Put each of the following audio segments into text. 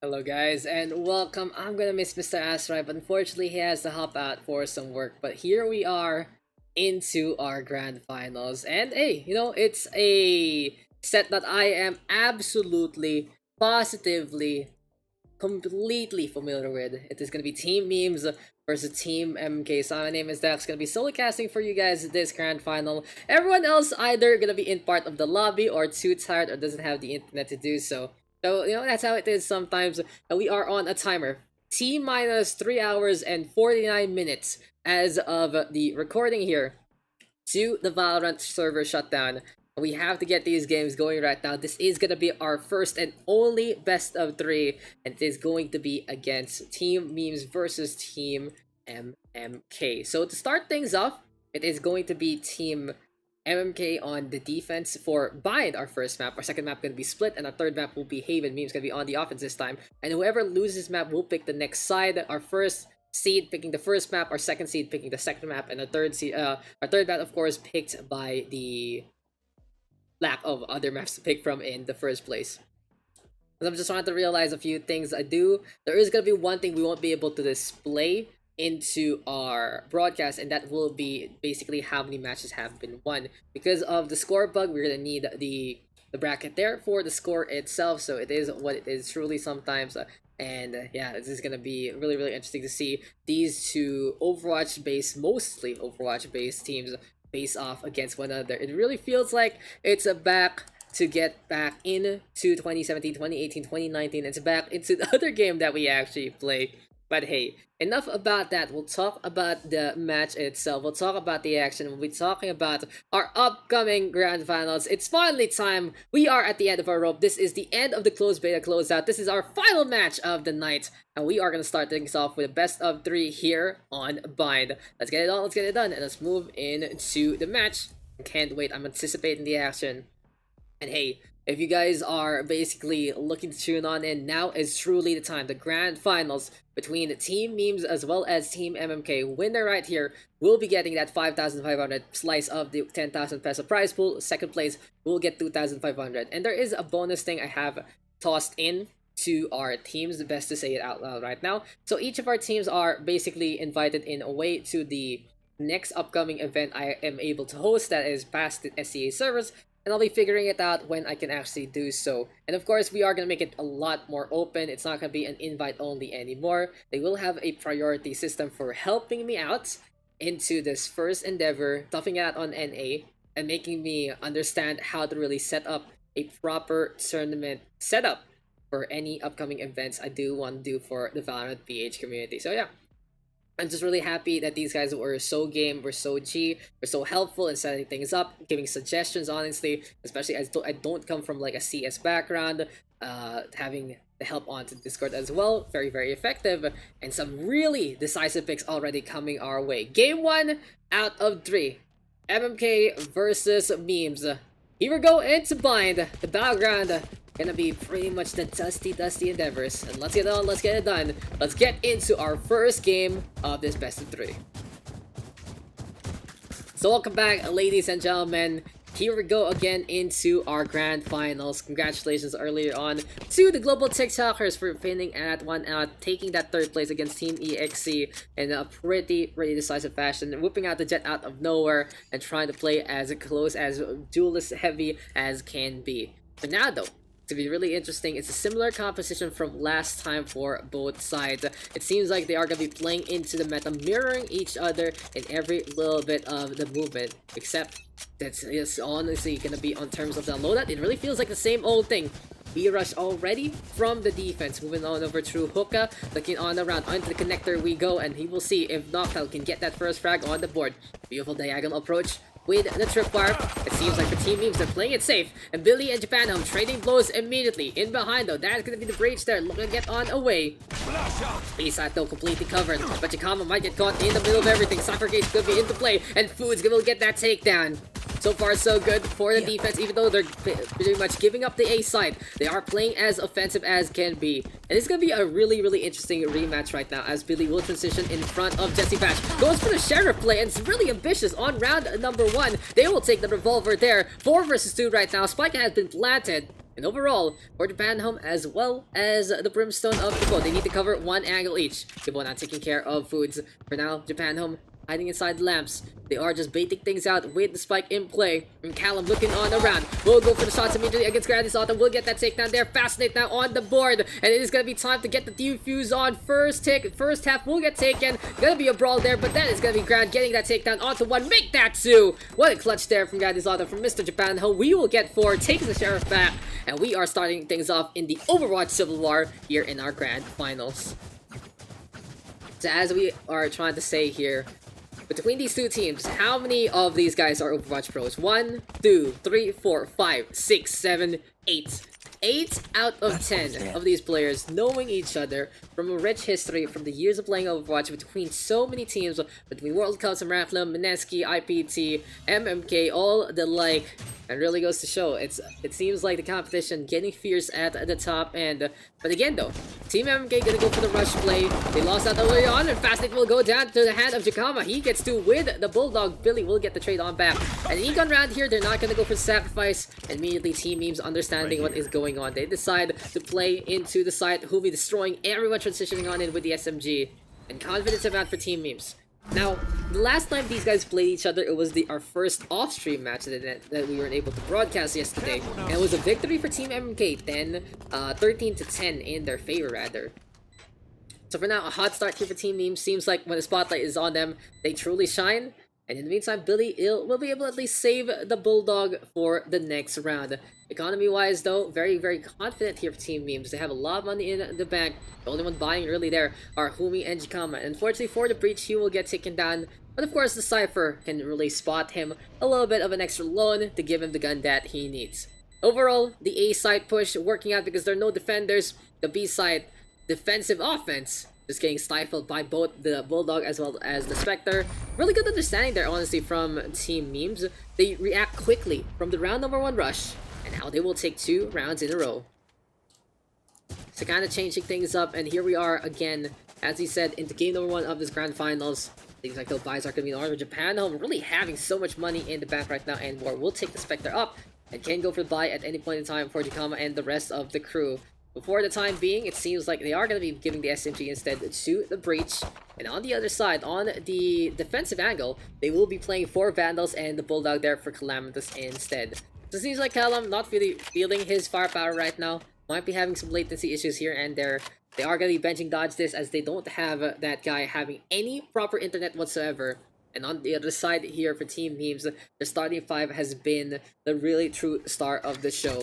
Hello guys and welcome. I'm gonna miss Mr. Asrai, but unfortunately he has to hop out for some work. But here we are into our grand finals. And hey, it's a set that I am absolutely, positively, completely familiar with. It is gonna be Team Memes versus Team MK. So my name is Daks, gonna be solo casting for you guys this grand final. Everyone else either gonna be in part of the lobby or too tired or doesn't have the internet to do so. So, that's how it is sometimes. We are on a timer. T minus 3 hours and 49 minutes as of the recording here to the Valorant server shutdown. We have to get these games going right now. This is going to be our first and only best of 3. And it is going to be against Team Memes versus Team MMK. So to start things off, it is going to be Team MMK on the defense for Bind, our first map. Our second map going to be Split, and our third map will be Haven. Memes going to be on the offense this time. And whoever loses map will pick the next side. Our first seed picking the first map, our second seed picking the second map, and our third map, of course, picked by the lack of other maps to pick from in the first place. I'm just trying to realize a few things. There is going to be one thing we won't be able to display into our broadcast, and that will be basically how many matches have been won. Because of the score bug, we're gonna need the bracket there for the score itself, so it is what it is truly sometimes. Yeah, this is gonna be really interesting to see these two mostly Overwatch based teams face off against one another. It really feels like it's a back to get back into 2017, 2018, 2019. It's back into the other game that we actually play. But hey, enough about that. We'll talk about the match itself. We'll talk about the action. We'll be talking about our upcoming grand finals. It's finally time. We are at the end of our rope. This is the end of the closed beta closeout. This is our final match of the night. And we are going to start things off with a best of 3 here on Bind. Let's get it on. Let's get it done. And let's move into the match. Can't wait. I'm anticipating the action. And hey, if you guys are basically looking to tune on in, now is truly the time. The grand finals between Team Memes as well as Team MMK. Winner right here will be getting that 5,500 slice of the 10,000 peso prize pool. Second place will get 2,500. And there is a bonus thing I have tossed in to our teams, the best to say it out loud right now. So each of our teams are basically invited in a way to the next upcoming event I am able to host, that is past the SCA servers. And I'll be figuring it out when I can actually do so. And of course, we are going to make it a lot more open. It's not going to be an invite only anymore. They will have a priority system for helping me out into this first endeavor, toughing it out on NA, and making me understand how to really set up a proper tournament setup for any upcoming events I do want to do for the Valorant PH community. So yeah, I'm just really happy that these guys were so game, were so were so helpful in setting things up, giving suggestions, honestly, especially as I don't come from like a CS background. Having the help onto Discord as well, very effective, and some really decisive picks already coming our way. Game 1 out of 3, MMK versus Memes. Here we go into Bind, the battleground. Gonna be pretty much the dusty endeavors. And let's get it on, let's get it done. Let's get into our first game of this best of 3. So welcome back, ladies and gentlemen. Here we go again into our grand finals. Congratulations earlier on to the global TikTokers for finishing at 1 out, taking that third place against Team EXC in a pretty decisive fashion, whipping out the Jet out of nowhere and trying to play as close, as duelist heavy as can be. But now though, to be really interesting, it's a similar composition from last time for both sides. It seems like they are going to be playing into the meta, mirroring each other in every little bit of the movement, except that's honestly going to be on terms of the loadout. It really feels like the same old thing. B rush already from the defense, moving on over through Hookah, looking on around onto the connector we go, and he will see if Noctowl can get that first frag on the board. Beautiful diagonal approach with the tripwire. It seems like the Team Memes are playing it safe, and Billy and Japanhome trading blows immediately. In behind though, that's gonna be the breach there, looking to get on away. B-side though completely covered, but Jakama might get caught in the middle of everything. Suffocate could be into play, and Foods will get that takedown. So far so good for the defense, even though they're pretty much giving up the A side. They are playing as offensive as can be. And it's going to be a really interesting rematch right now, as Billy will transition in front of Jesse Patch. Goes for the Sheriff play, and it's really ambitious on round number 1. They will take the revolver there. 4 versus 2 right now. Spike has been planted. And overall, for Japan Home as well as the Brimstone of Gibbo, they need to cover one angle each. Gibbo not taking care of foods. For now, Japan Home hiding inside the lamps. They are just baiting things out with the spike in play. And Callum looking on around. Will go for the shots immediately against Grandis Autumn. Will get that takedown there. Fascinate now on the board. And it is going to be time to get the defuse on. First half will get taken. Gonna be a brawl there, but that is going to be Grand getting that takedown onto one. Make that two! What a clutch there from Grandis Autumn from Mr. Japan Home. We will get 4, takes the sheriff back. And we are starting things off in the Overwatch Civil War here in our Grand Finals. So as we are trying to say here, between these two teams, how many of these guys are Overwatch pros? 1, 2, 3, 4, 5, 6, 7, 8. 8 out of 10 of these players knowing each other from a rich history from the years of playing Overwatch between so many teams, between World Cups, Marathon, Mineski, IPT, MMK, all the like. It really goes to show, it seems like the competition getting fierce at the top end. But again though, Team MMK gonna go for the rush play. They lost out early on, and Fastic will go down to the hand of Jakama. He gets to with the Bulldog. Billy will get the trade on back. And Econ round here, they're not gonna go for sacrifice. Immediately Team Memes understanding what is going on. They decide to play into the side, who will be destroying everyone transitioning on in with the SMG. And confidence amount for Team Memes. Now, the last time these guys played each other, it was our first off-stream match that we were able to broadcast yesterday. And it was a victory for Team MMK, 13 to 10 in their favor, rather. So for now, a hot start here for Team Memes. Seems like when the spotlight is on them, they truly shine. And in the meantime, Billy will be able to at least save the Bulldog for the next round. Economy-wise, though, very, very confident here for Team Memes. They have a lot of money in the bank. The only one buying early there are Humi and Jikama. Unfortunately, for the breach, he will get taken down. But of course, the Cypher can really spot him a little bit of an extra loan to give him the gun that he needs. Overall, the A side push working out because there are no defenders. The B side defensive offense just getting stifled by both the Bulldog as well as the Spectre. Really good understanding there, honestly, from Team Memes. They react quickly from the round number 1 rush, and now they will take 2 rounds in a row. So kind of changing things up, and here we are again, as he said, into game number 1 of this Grand Finals. Things like those buys are going to be in order. Japan Home really having so much money in the bank right now, and more will take the Spectre up, and can go for the buy at any point in time for Jikama and the rest of the crew. But for the time being, it seems like they are going to be giving the SMG instead to the Breach. And on the other side, on the defensive angle, they will be playing 4 Vandals and the Bulldog there for Calamitous instead. So it seems like Callum not really feeling his firepower right now. Might be having some latency issues here and there. They are going to be benching Dodge this as they don't have that guy having any proper internet whatsoever. And on the other side here for Team Memes, the starting 5 has been the really true star of the show.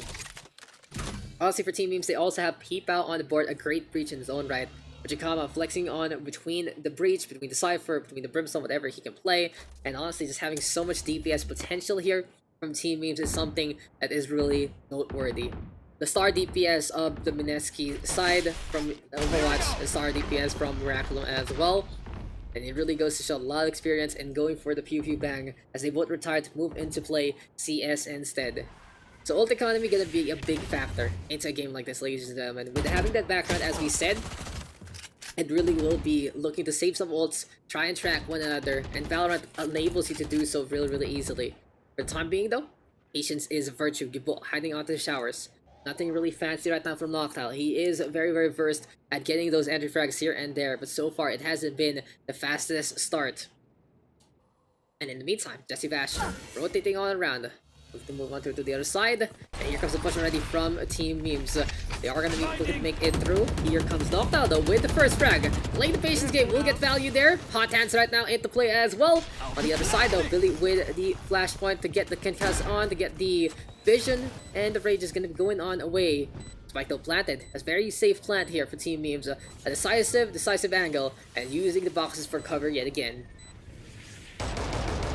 Honestly, for Team Memes, they also have Peep Out on the board, a great breach in his own right. Jikama flexing on between the Breach, between the Cypher, between the Brimstone, whatever he can play. And honestly, just having so much DPS potential here from Team Memes is something that is really noteworthy. The star DPS of the Mineski side from Overwatch, the star DPS from Miraculum as well. And it really goes to show a lot of experience in going for the Pew Pew Bang as they both retire to move into play CS instead. So ult economy gonna be a big factor into a game like this, ladies and gentlemen. With having that background, as we said, it really will be looking to save some ults, try and track one another, and Valorant enables you to do so really, really easily. For the time being though, patience is a virtue. Gibbo hiding onto the showers. Nothing really fancy right now from Noctile. He is very, very versed at getting those entry frags here and there, but so far it hasn't been the fastest start. And in the meantime, Jesse Vash rotating all around. To move on to the other side, and here comes the push already from Team Memes. They are going to be able to make it through. Here comes Noctile though with the first frag. Playing the patience game will get value there. Hot hands right now into play as well. On the other side though, Billy with the flashpoint to get the concuss on, to get the vision, and the rage is going to be going on away. Spike though planted. That's very safe plant here for Team Memes. A decisive angle, and using the boxes for cover yet again.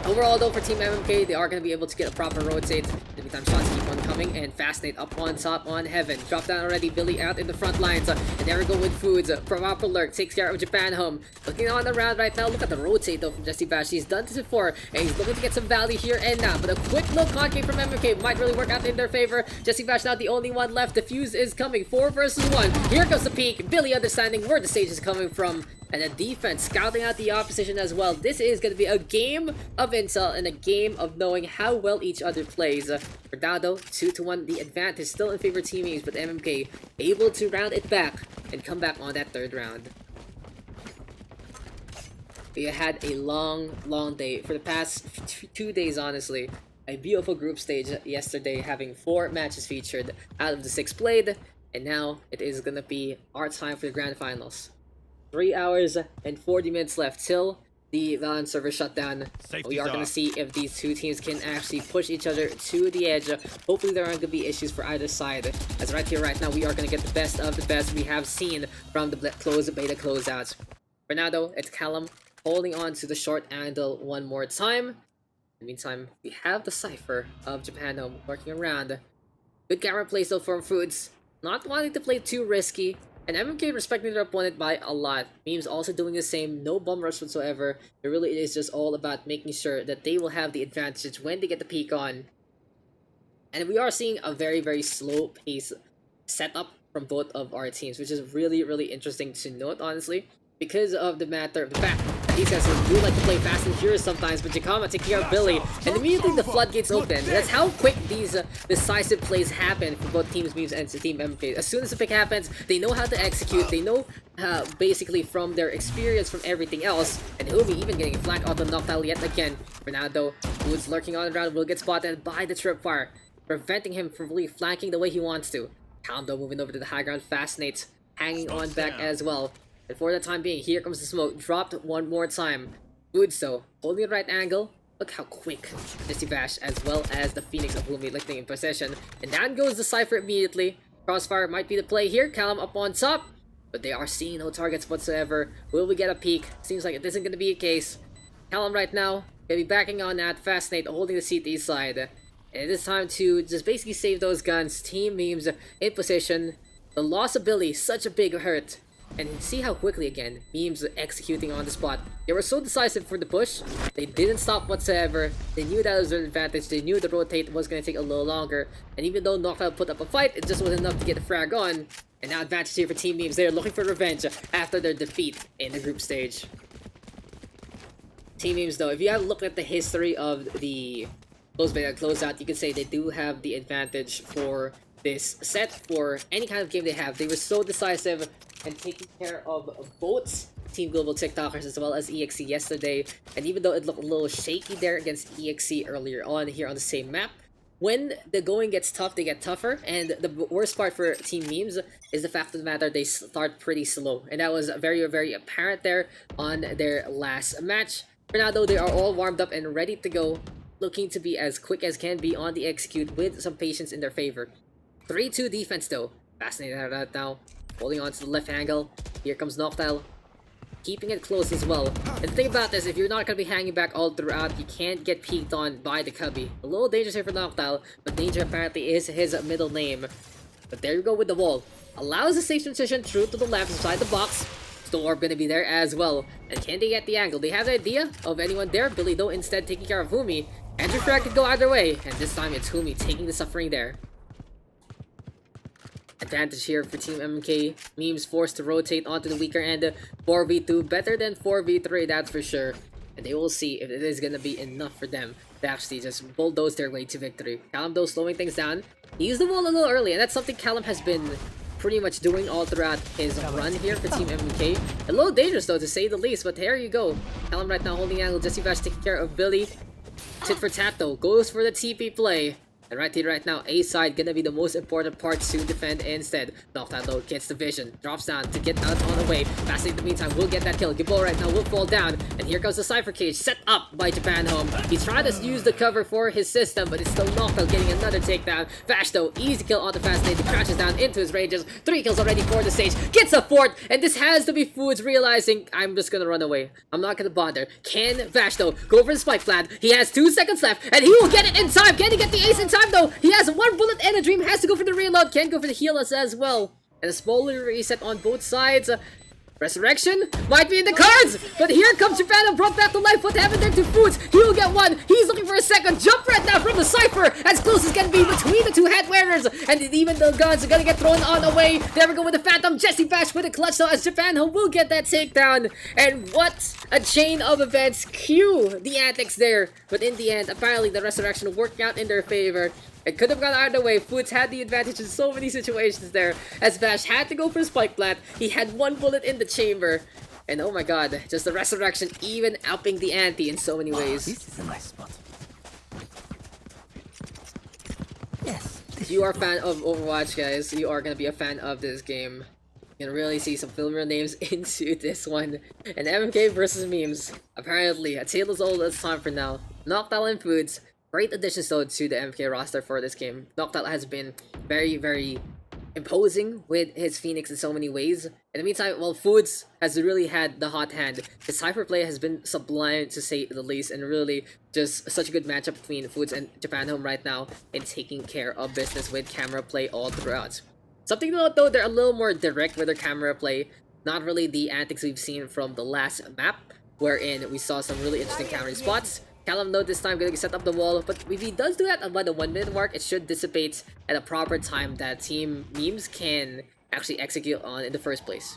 Overall though, for Team MMK, they are going to be able to get a proper rotate. In the meantime, shots keep on coming, and Fascinate up on top on Heaven. Drop down already, Billy out in the front lines. And there we go with Foods. Proper Lurk takes care of Japan Home. Looking on the round right now, look at the rotate though from Jesse Bash. He's done this before, and he's looking to get some value here and now. But a quick little concave from MMK might really work out in their favor. Jesse Bash now the only one left. The fuse is coming. 4 versus 1. Here comes the peak. Billy understanding where the stage is coming from. And the defense scouting out the opposition as well. This is going to be a game of intel and a game of knowing how well each other plays. For now though, 2-1, the advantage still in favor of Team MeMes, but MMK able to round it back and come back on that third round. We had a long day for the past 2 days, honestly. A beautiful group stage yesterday, having 4 matches featured out of the 6 played, and now it is gonna be our time for the grand finals. 3 hours and 40 minutes left till the Valorant server shutdown. We are gonna see if these two teams can actually push each other to the edge. Hopefully there aren't gonna be issues for either side, as right here, right now, we are gonna get the best of the best we have seen from the beta closeouts. For now though, it's Callum holding on to the short handle one more time. In the meantime, we have the Cypher of Japan Home working around. Good camera plays though from Foods, not wanting to play too risky, and MMK respecting their opponent by a lot. MeMes also doing the same, no bum rush whatsoever. It really is just all about making sure that they will have the advantage when they get the peak on. And we are seeing a very slow pace setup from both of our teams, which is really interesting to note, honestly, because of the fact that these guys do like to play fast and furious sometimes, but Jakama taking care of Billy, and immediately the floodgates open. That's how quick these decisive plays happen for both teams, MeMes and Team MMK. As soon as the pick happens, they know how to execute, they know basically from their experience from everything else, and Umi even getting a flank auto knockdown yet again. For now though, Woods lurking on the ground will get spotted by the tripwire, preventing him from really flanking the way he wants to. Calm though moving over to the high ground, fascinates, hanging on back as well. And for the time being, here comes the smoke, dropped one more time. Good so, holding the right angle. Look how quick Misty Bash as well as the Phoenix of Boomy lifting in possession. And down goes the Cypher immediately. Crossfire might be the play here, Callum up on top. But they are seeing no targets whatsoever. Will we get a peek? Seems like it isn't going to be a case. Callum right now, going to be backing on that Fascinate, holding the CT side. And it is time to just basically save those guns. Team MeMes in position. The loss of Billy, such a big hurt. And see how quickly, again, MeMes executing on the spot. They were so decisive for the push. They didn't stop whatsoever. They knew that was their advantage. They knew the rotate was going to take a little longer. And even though Knockout put up a fight, it just wasn't enough to get the frag on. And now advantage here for Team MeMes. They're looking for revenge after their defeat in the group stage. Team MeMes, though, if you have a look at the history of the closeout, you can say they do have the advantage for this set, for any kind of game they have. They were so decisive and taking care of both Team Global TikTokers as well as EXE yesterday. And even though it looked a little shaky there against EXE earlier on here on the same map, when the going gets tough, they get tougher. And the worst part for Team MeMes is the fact of the matter, they start pretty slow. And that was very apparent there on their last match. For now though, they are all warmed up and ready to go, looking to be as quick as can be on the execute with some patience in their favor. 3-2 defense though. Fascinating right now. Holding on to the left angle. Here comes Noctile. Keeping it close as well. And the thing about this, if you're not going to be hanging back all throughout, you can't get peeked on by the Cubby. A little dangerous here for Noctile, but Danger apparently is his middle name. But there you go with the wall. Allows the safe transition through to the left inside the box. Storm going to be there as well. And can they get the angle? They have the idea of anyone there. Billy though instead taking care of Humi. Andrew Frag could go either way. And this time it's Humi taking the suffering there. Advantage here for Team MMK. MeMes forced to rotate onto the weaker end. 4v2, better than 4v3, that's for sure. And they will see if it is going to be enough for them to actually just bulldoze their way to victory. Callum though slowing things down. He used the wall a little early, and that's something Callum has been pretty much doing all throughout his run here for Team MMK. A little dangerous though, to say the least, but there you go. Callum right now holding angle, Jesse Vash taking care of Billy. Tit for tat though, goes for the TP play. And right here, right now, A side gonna be the most important part to defend instead. Noctile though gets the vision, drops down to get out on the way. Fascinating in the meantime, will get that kill. Gibbo right now will fall down. And here comes the Cypher Cage, set up by Japan Home. He's trying to use the cover for his system, but it's still Noctile getting another takedown. Vash though, easy kill on the Fascinating, crashes down into his ranges. 3 kills already for the stage, gets a 4th, and this has to be Foods realizing, I'm just gonna run away. I'm not gonna bother. Can Vash though go for the spike plant? He has 2 seconds left, and he will get it in time. Can he get the ace in time though? He has 1 bullet and a dream, has to go for the reload, can't go for the heal as well. And a small reset on both sides. Resurrection might be in the cards, but here comes Japan and brought back to life. What happened there to Foods? He will get one. He's looking for a second. Jump right now from the Cypher. As close as can be between the two hat wearers. And even the guns are gonna get thrown on away. There we go with the Phantom. Jesse Bash with a clutch though, as Japan will get that takedown. And what a chain of events. Cue the antics there. But in the end, apparently the Resurrection worked out in their favor. It could have gone either way. Foods had the advantage in so many situations there, as Bash had to go for the spike plant. He had one bullet in the chamber. And oh my god, just the Resurrection even upping the ante in so many ways. This is a nice spot. Yes. If you are a fan of Overwatch, guys, you are going to be a fan of this game. You can really see some familiar names into this one. And MMK versus MeMes. Apparently, a tale as old as time for now. Noctile and Foods. Great additions though to the MK roster for this game. Noctile has been very, very imposing with his Phoenix in so many ways. In the meantime, well, Foods has really had the hot hand. His Cypher play has been sublime to say the least, and really just such a good matchup between Foods and Japan Home right now in taking care of business with camera play all throughout. Something to note though, they're a little more direct with their camera play. Not really the antics we've seen from the last map, wherein we saw some really interesting countering spots. Callum though this time gonna set up the wall, but if he does do that by the 1 minute mark, it should dissipate at a proper time that Team MeMes can actually execute on in the first place.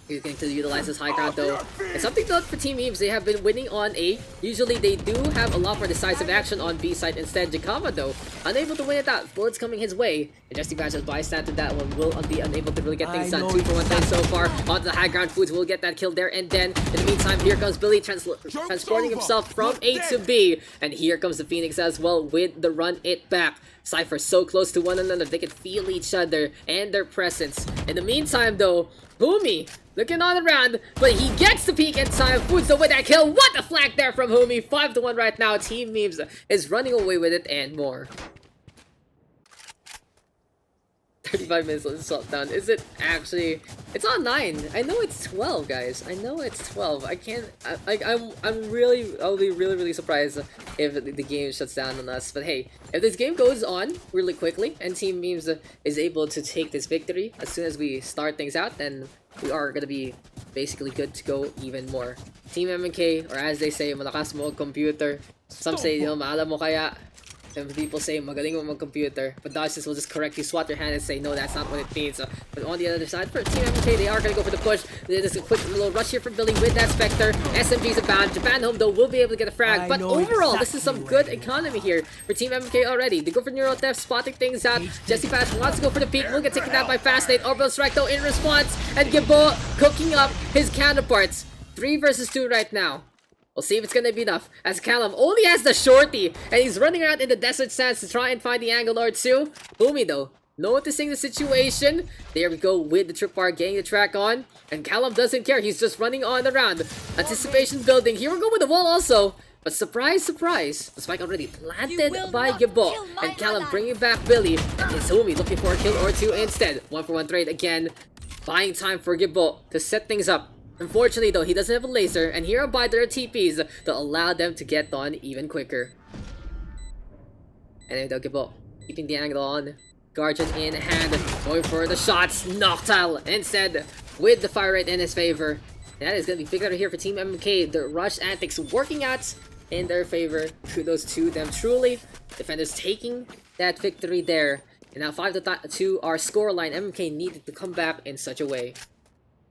He's going to utilize this high ground though. And something to note for Team MeMes, they have been winning on A. Usually they do have a lot more decisive action on B side instead. Jakama though, unable to win it out. Bullets coming his way. And Jesse Bash as bystander that one will be unable to really get things done. 2 for 1 trade so far. Onto the high ground, Foods will get that kill there. And then in the meantime, here comes Billy transporting himself from A to B. And here comes the Phoenix as well with the run it back. Cypher so close to one another, they can feel each other and their presence. In the meantime though, Humi looking on around, but he gets the peek in time. Foods with that kill. What a flag there from Humi. 5-1 right now. Team MeMes is running away with it and more. 35 minutes on shutdown. Is it actually? It's on 9. I know it's 12, guys. I know it's 12. I can't. I'll be really surprised if the game shuts down on us. But hey, if this game goes on really quickly and Team MeMes is able to take this victory as soon as we start things out, then we are gonna be basically good to go even more. Team MMK, or as they say, malakas mo ang computer. Some say, maalam mo kaya. Some people say, magaling mo mag-computer. But Daks will just correct you, swat your hand and say, no, that's not what it means. But on the other side, for Team MMK, they are going to go for the push. There's a quick little rush here from Billy with that Spectre. SMG's abound. Japan Home, though, will be able to get a frag. But overall, this is some good economy here for Team MMK already. They go for Neuro Theft, spotting things out. Jesse Bash wants to go for the peak. Will get taken down by Fast Nate. Orbital Strike, though, in response. And Gibbo cooking up his counterparts. 3 versus 2 right now. We'll see if it's gonna be enough, as Callum only has the shorty, and he's running around in the desert sands to try and find the angle or two. Boomy though, noticing the situation. There we go with the tripwire getting the track on, and Callum doesn't care, he's just running on around. Anticipation building, here we go with the wall also. But surprise, surprise, the spike already planted by Gibbo, and Callum bringing back Billy, and his homie looking for a kill or two instead. 1 for 1 trade again, buying time for Gibbo to set things up. Unfortunately though, he doesn't have a laser, and here are by their TPs that allow them to get on even quicker. And then Gibbo keeping the angle on, Guardian in hand, going for the shots. Noctile instead with the fire rate in his favor. That is going to be figured out here for Team MMK. The rush antics working out in their favor. Kudos to them truly. Defenders taking that victory there. And now 5-2 our scoreline. MMK needed to come back in such a way.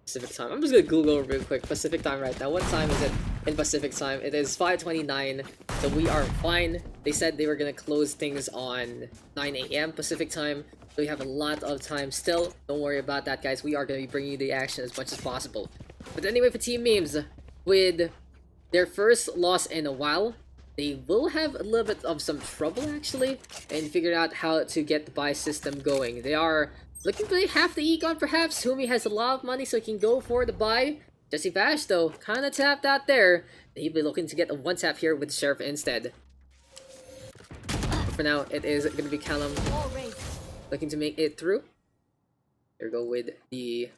Pacific time. I'm just gonna Google real quick. Pacific time right now. What time is it in Pacific time? It is 5:29. So we are fine. They said they were gonna close things on 9 AM Pacific time. So we have a lot of time still. Don't worry about that, guys. We are gonna be bringing you the action as much as possible. But anyway, for Team MeMes, with their first loss in a while, they will have a little bit of some trouble actually, and figure out how to get the buy system going. They are looking to play half the econ perhaps. Humi has a lot of money so he can go for the buy. Jesse Bash though, kinda tapped out there. He'll be looking to get a 1-tap here with Sheriff instead. But for now, it is gonna be Callum looking to make it through. Here we go with the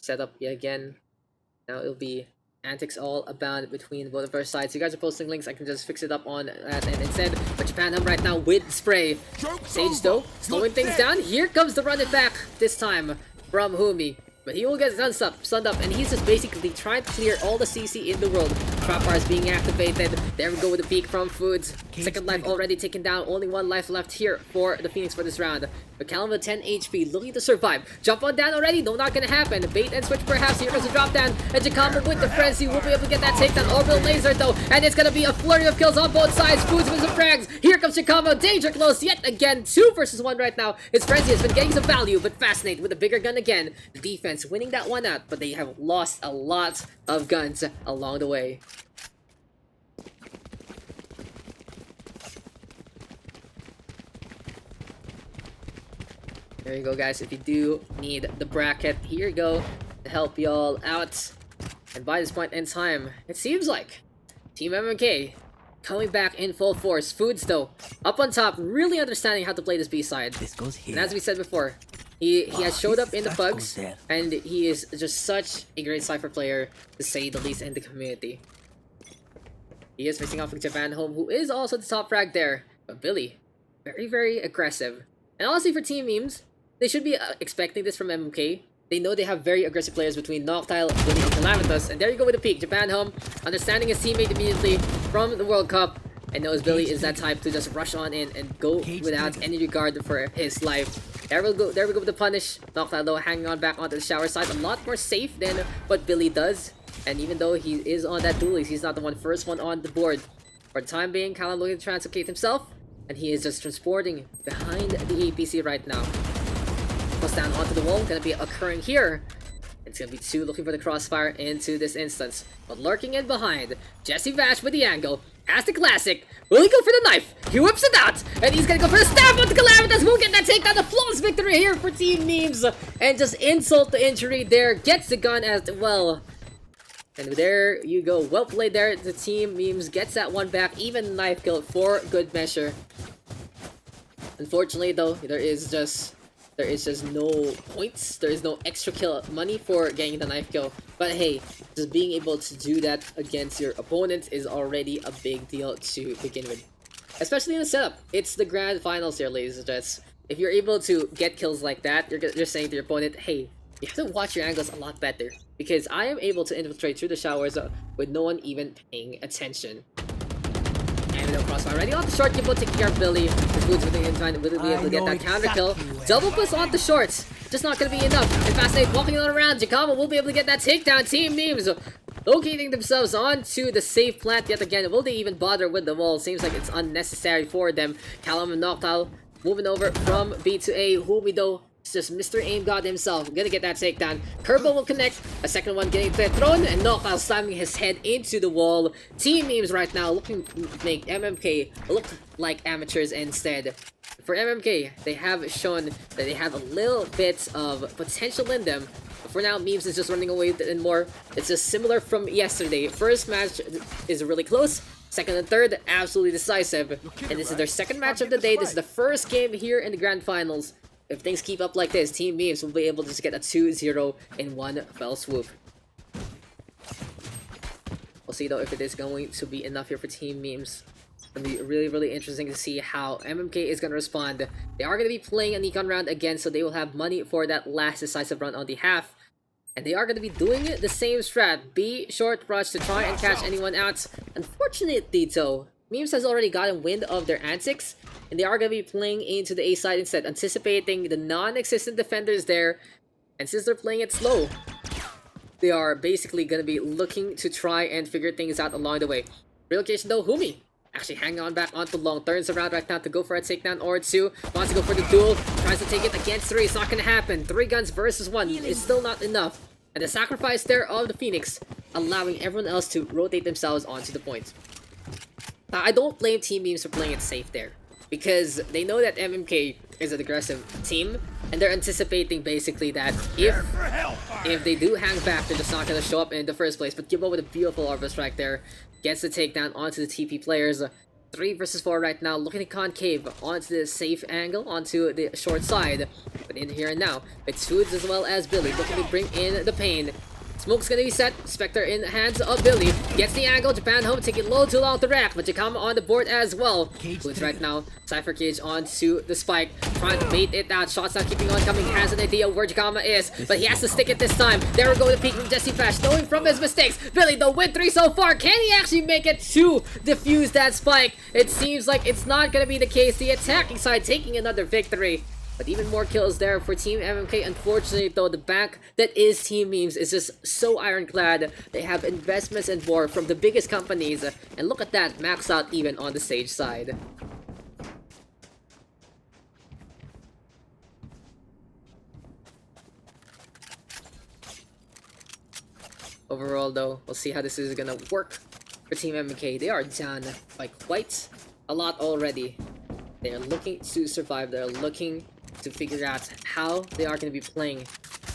setup yet again. Now it'll be antics all abound between both of our sides. You guys are posting links, I can just fix it up on that end instead. But Japan Hum right now with spray. Sage though, slowing things down. Here comes the run it back this time from Humi. But he will get stunned up, and he's just basically trying to clear all the CC in the world. Trap bar is being activated. There we go with the peek from Foods. Second life already taken down. Only one life left here for the Phoenix for this round. But Callum with 10 HP, looking to survive. Jump on down already. No, not gonna happen. Bait and switch perhaps. Here goes the drop down. And Jacamo with the frenzy will be able to get that takedown. Orbital laser though, and it's gonna be a flurry of kills on both sides. Foods with some frags. Here comes Jacamo. Danger close yet again. 2 versus 1 right now. His frenzy has been getting some value, but Fascinate with a bigger gun again. The defense winning that one out, but they have lost a lot of guns along the way. There you go, guys. If you do need the bracket, here you go to help y'all out. And by this point in time, it seems like Team MMK coming back in full force. Foods, though, up on top, really understanding how to play this B side. This goes here. And as we said before, he has showed up in the pugs, and he is just such a great Cypher player, to say the least, in the community. He is facing off with Japan Home, who is also the top frag there. But Billy, very, very aggressive. And honestly, for Team Memes, they should be expecting this from MMK. They know they have very aggressive players between Noctile, Billy, and Calamitous. And there you go with the peek. Japan Home, understanding his teammate immediately from the World Cup, and knows Billy is that type to just rush on in and go without any regard for his life. There we go with the punish. Noctile though hanging on back onto the shower side, a lot more safe than what Billy does. And even though he is on that duelist, he's not the first one on the board. For the time being, Callum looking to translocate himself, and he is just transporting behind the APC right now. Goes down onto the wall, gonna be occurring here. It's gonna be 2 looking for the crossfire into this instance. But lurking in behind, Jesse Vash with the angle. As the classic, will he go for the knife? He whips it out, and he's gonna go for the stab on the Calamitous. We'll get that takedown, the flawless victory here for Team Memes. And just insult the injury there, gets the gun as well. And there you go, well played there. The Team Memes gets that one back, even knife kill for good measure. Unfortunately though, there is just no points. There is no extra kill money for getting the knife kill. But hey, just being able to do that against your opponent is already a big deal to begin with. Especially in the setup. It's the grand finals here, ladies and gents. If you're able to get kills like that, you're saying to your opponent, hey, you have to watch your angles a lot better. Because I am able to infiltrate through the showers with no one even paying attention. And no crossfire already on the short, Gimbo taking care of Billy. The Foods with the incline will be able to get that counter kill. Double plus on the shorts, just not gonna be enough. And Fascinate walking on around, Jacamo will be able to get that takedown. Team Memes locating themselves onto the safe plant yet again. Will they even bother with the wall? Seems like it's unnecessary for them. Callum and Noctile moving over from B to A. Humi though, it's just Mr. Aim God himself, gonna get that takedown. Curveball will connect, a second one getting thrown, and Noctile slamming his head into the wall. Team Memes right now looking to make MMK look like amateurs instead. For MMK, they have shown that they have a little bit of potential in them. But for now, Memes is just running away and more. It's just similar from yesterday. First match is really close. Second and third, absolutely decisive. And this is their second match of the day. This is the first game here in the Grand Finals. If things keep up like this, Team Memes will be able to just get a 2-0 in one fell swoop. We'll see though if it is going to be enough here for Team Memes. It's going to be really, really interesting to see how MMK is going to respond. They are going to be playing an econ round again, so they will have money for that last decisive run on the half. And they are going to be doing the same strat. Be short rush to try and catch anyone out. Unfortunately though, Memes has already gotten wind of their antics, and they are going to be playing into the A side instead, anticipating the non-existent defenders there. And since they're playing it slow, they are basically going to be looking to try and figure things out along the way. Relocation though, Humi actually hanging on back onto long, turns around right now to go for a takedown or 2, wants to go for the duel, tries to take it against 3, it's not going to happen. 3 guns versus 1 is still not enough. And the sacrifice there of the Phoenix, allowing everyone else to rotate themselves onto the point. I don't blame Team Memes for playing it safe there, because they know that MMK is an aggressive team, and they're anticipating basically that if they do hang back, they're just not going to show up in the first place. But Gimbo with a beautiful orbital strike there gets the takedown onto the TP players. 3 versus 4 right now, looking at concave onto the safe angle, onto the short side. But in here and now, it's Foods as well as Billy looking to bring in the pain. Smoke's gonna be set. Spectre in the hands of Billy. Gets the angle. Japan home taking low too long to rack, but Jakama on the board as well. Foods right now. Cypher Cage onto the spike. Trying to bait it out. Shots not keeping on coming. Has an idea where Jakama is, but he has to stick it this time. There we go, the peek from Jesse Fash. Knowing from his mistakes. Billy, the win 3 so far. Can he actually make it to defuse that spike? It seems like it's not gonna be the case. The attacking side taking another victory. But even more kills there for Team MMK. Unfortunately, though, the back that is Team MeMes is just so ironclad. They have investments and more from the biggest companies. And look at that, max out even on the Sage side. Overall, though, we'll see how this is gonna work for Team MMK. They are down by quite a lot already. They are looking to survive. They're looking to figure out how they are going to be playing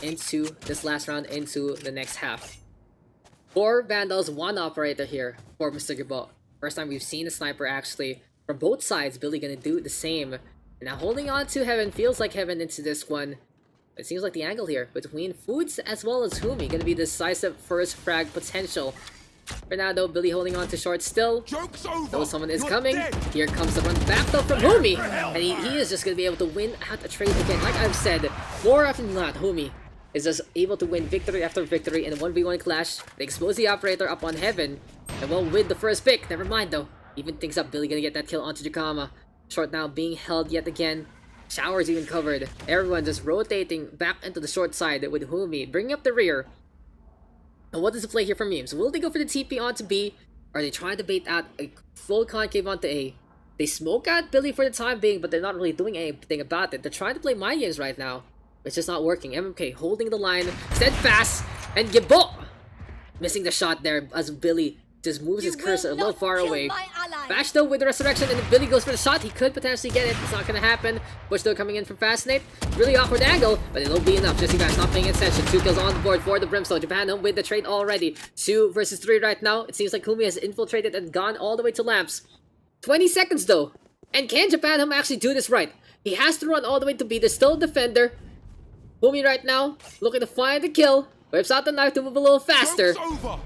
into this last round, into the next half. 4 Vandals, 1 Operator here for Mr. Gabo. First time we've seen a Sniper actually from both sides. Billy going to do the same. And now holding on to Heaven, feels like Heaven into this one. It seems like the angle here between Foods as well as Humi going to be decisive first frag potential. For now though, Billy holding on to short still. Though someone is coming. Here comes the run back though from Humi. And he is just going to be able to win out a trade again. Like I've said, more often than not, Humi is just able to win victory after victory in a 1v1 clash. They expose the Operator up on Heaven. And well, with the first pick, never mind though. Even things up, Billy going to get that kill onto Jakama. Short now being held yet again. Showers even covered. Everyone just rotating back into the short side with Humi, bringing up the rear. And what is the play here from MeMes? Will they go for the TP onto B? Or are they trying to bait out a full concave onto A? They smoke out Billy for the time being, but they're not really doing anything about it. They're trying to play mind games right now. It's just not working. MMK holding the line, steadfast, and Gabo missing the shot there as Billy just moves his cursor a little far away. Bash though with the resurrection, and if Billy goes for the shot, he could potentially get it. It's not gonna happen. Bush though coming in from Fascinate. Really awkward angle, but it'll be enough. Jesse Bash not paying attention. 2 kills on the board for the Brimstone. Japan home with the trade already. 2 versus 3 right now. It seems like Kumi has infiltrated and gone all the way to Lamps. 20 seconds though. And can Japan home actually do this right? He has to run all the way to B. There's still a defender. Kumi right now looking to find the kill. Whips out the knife to move a little faster,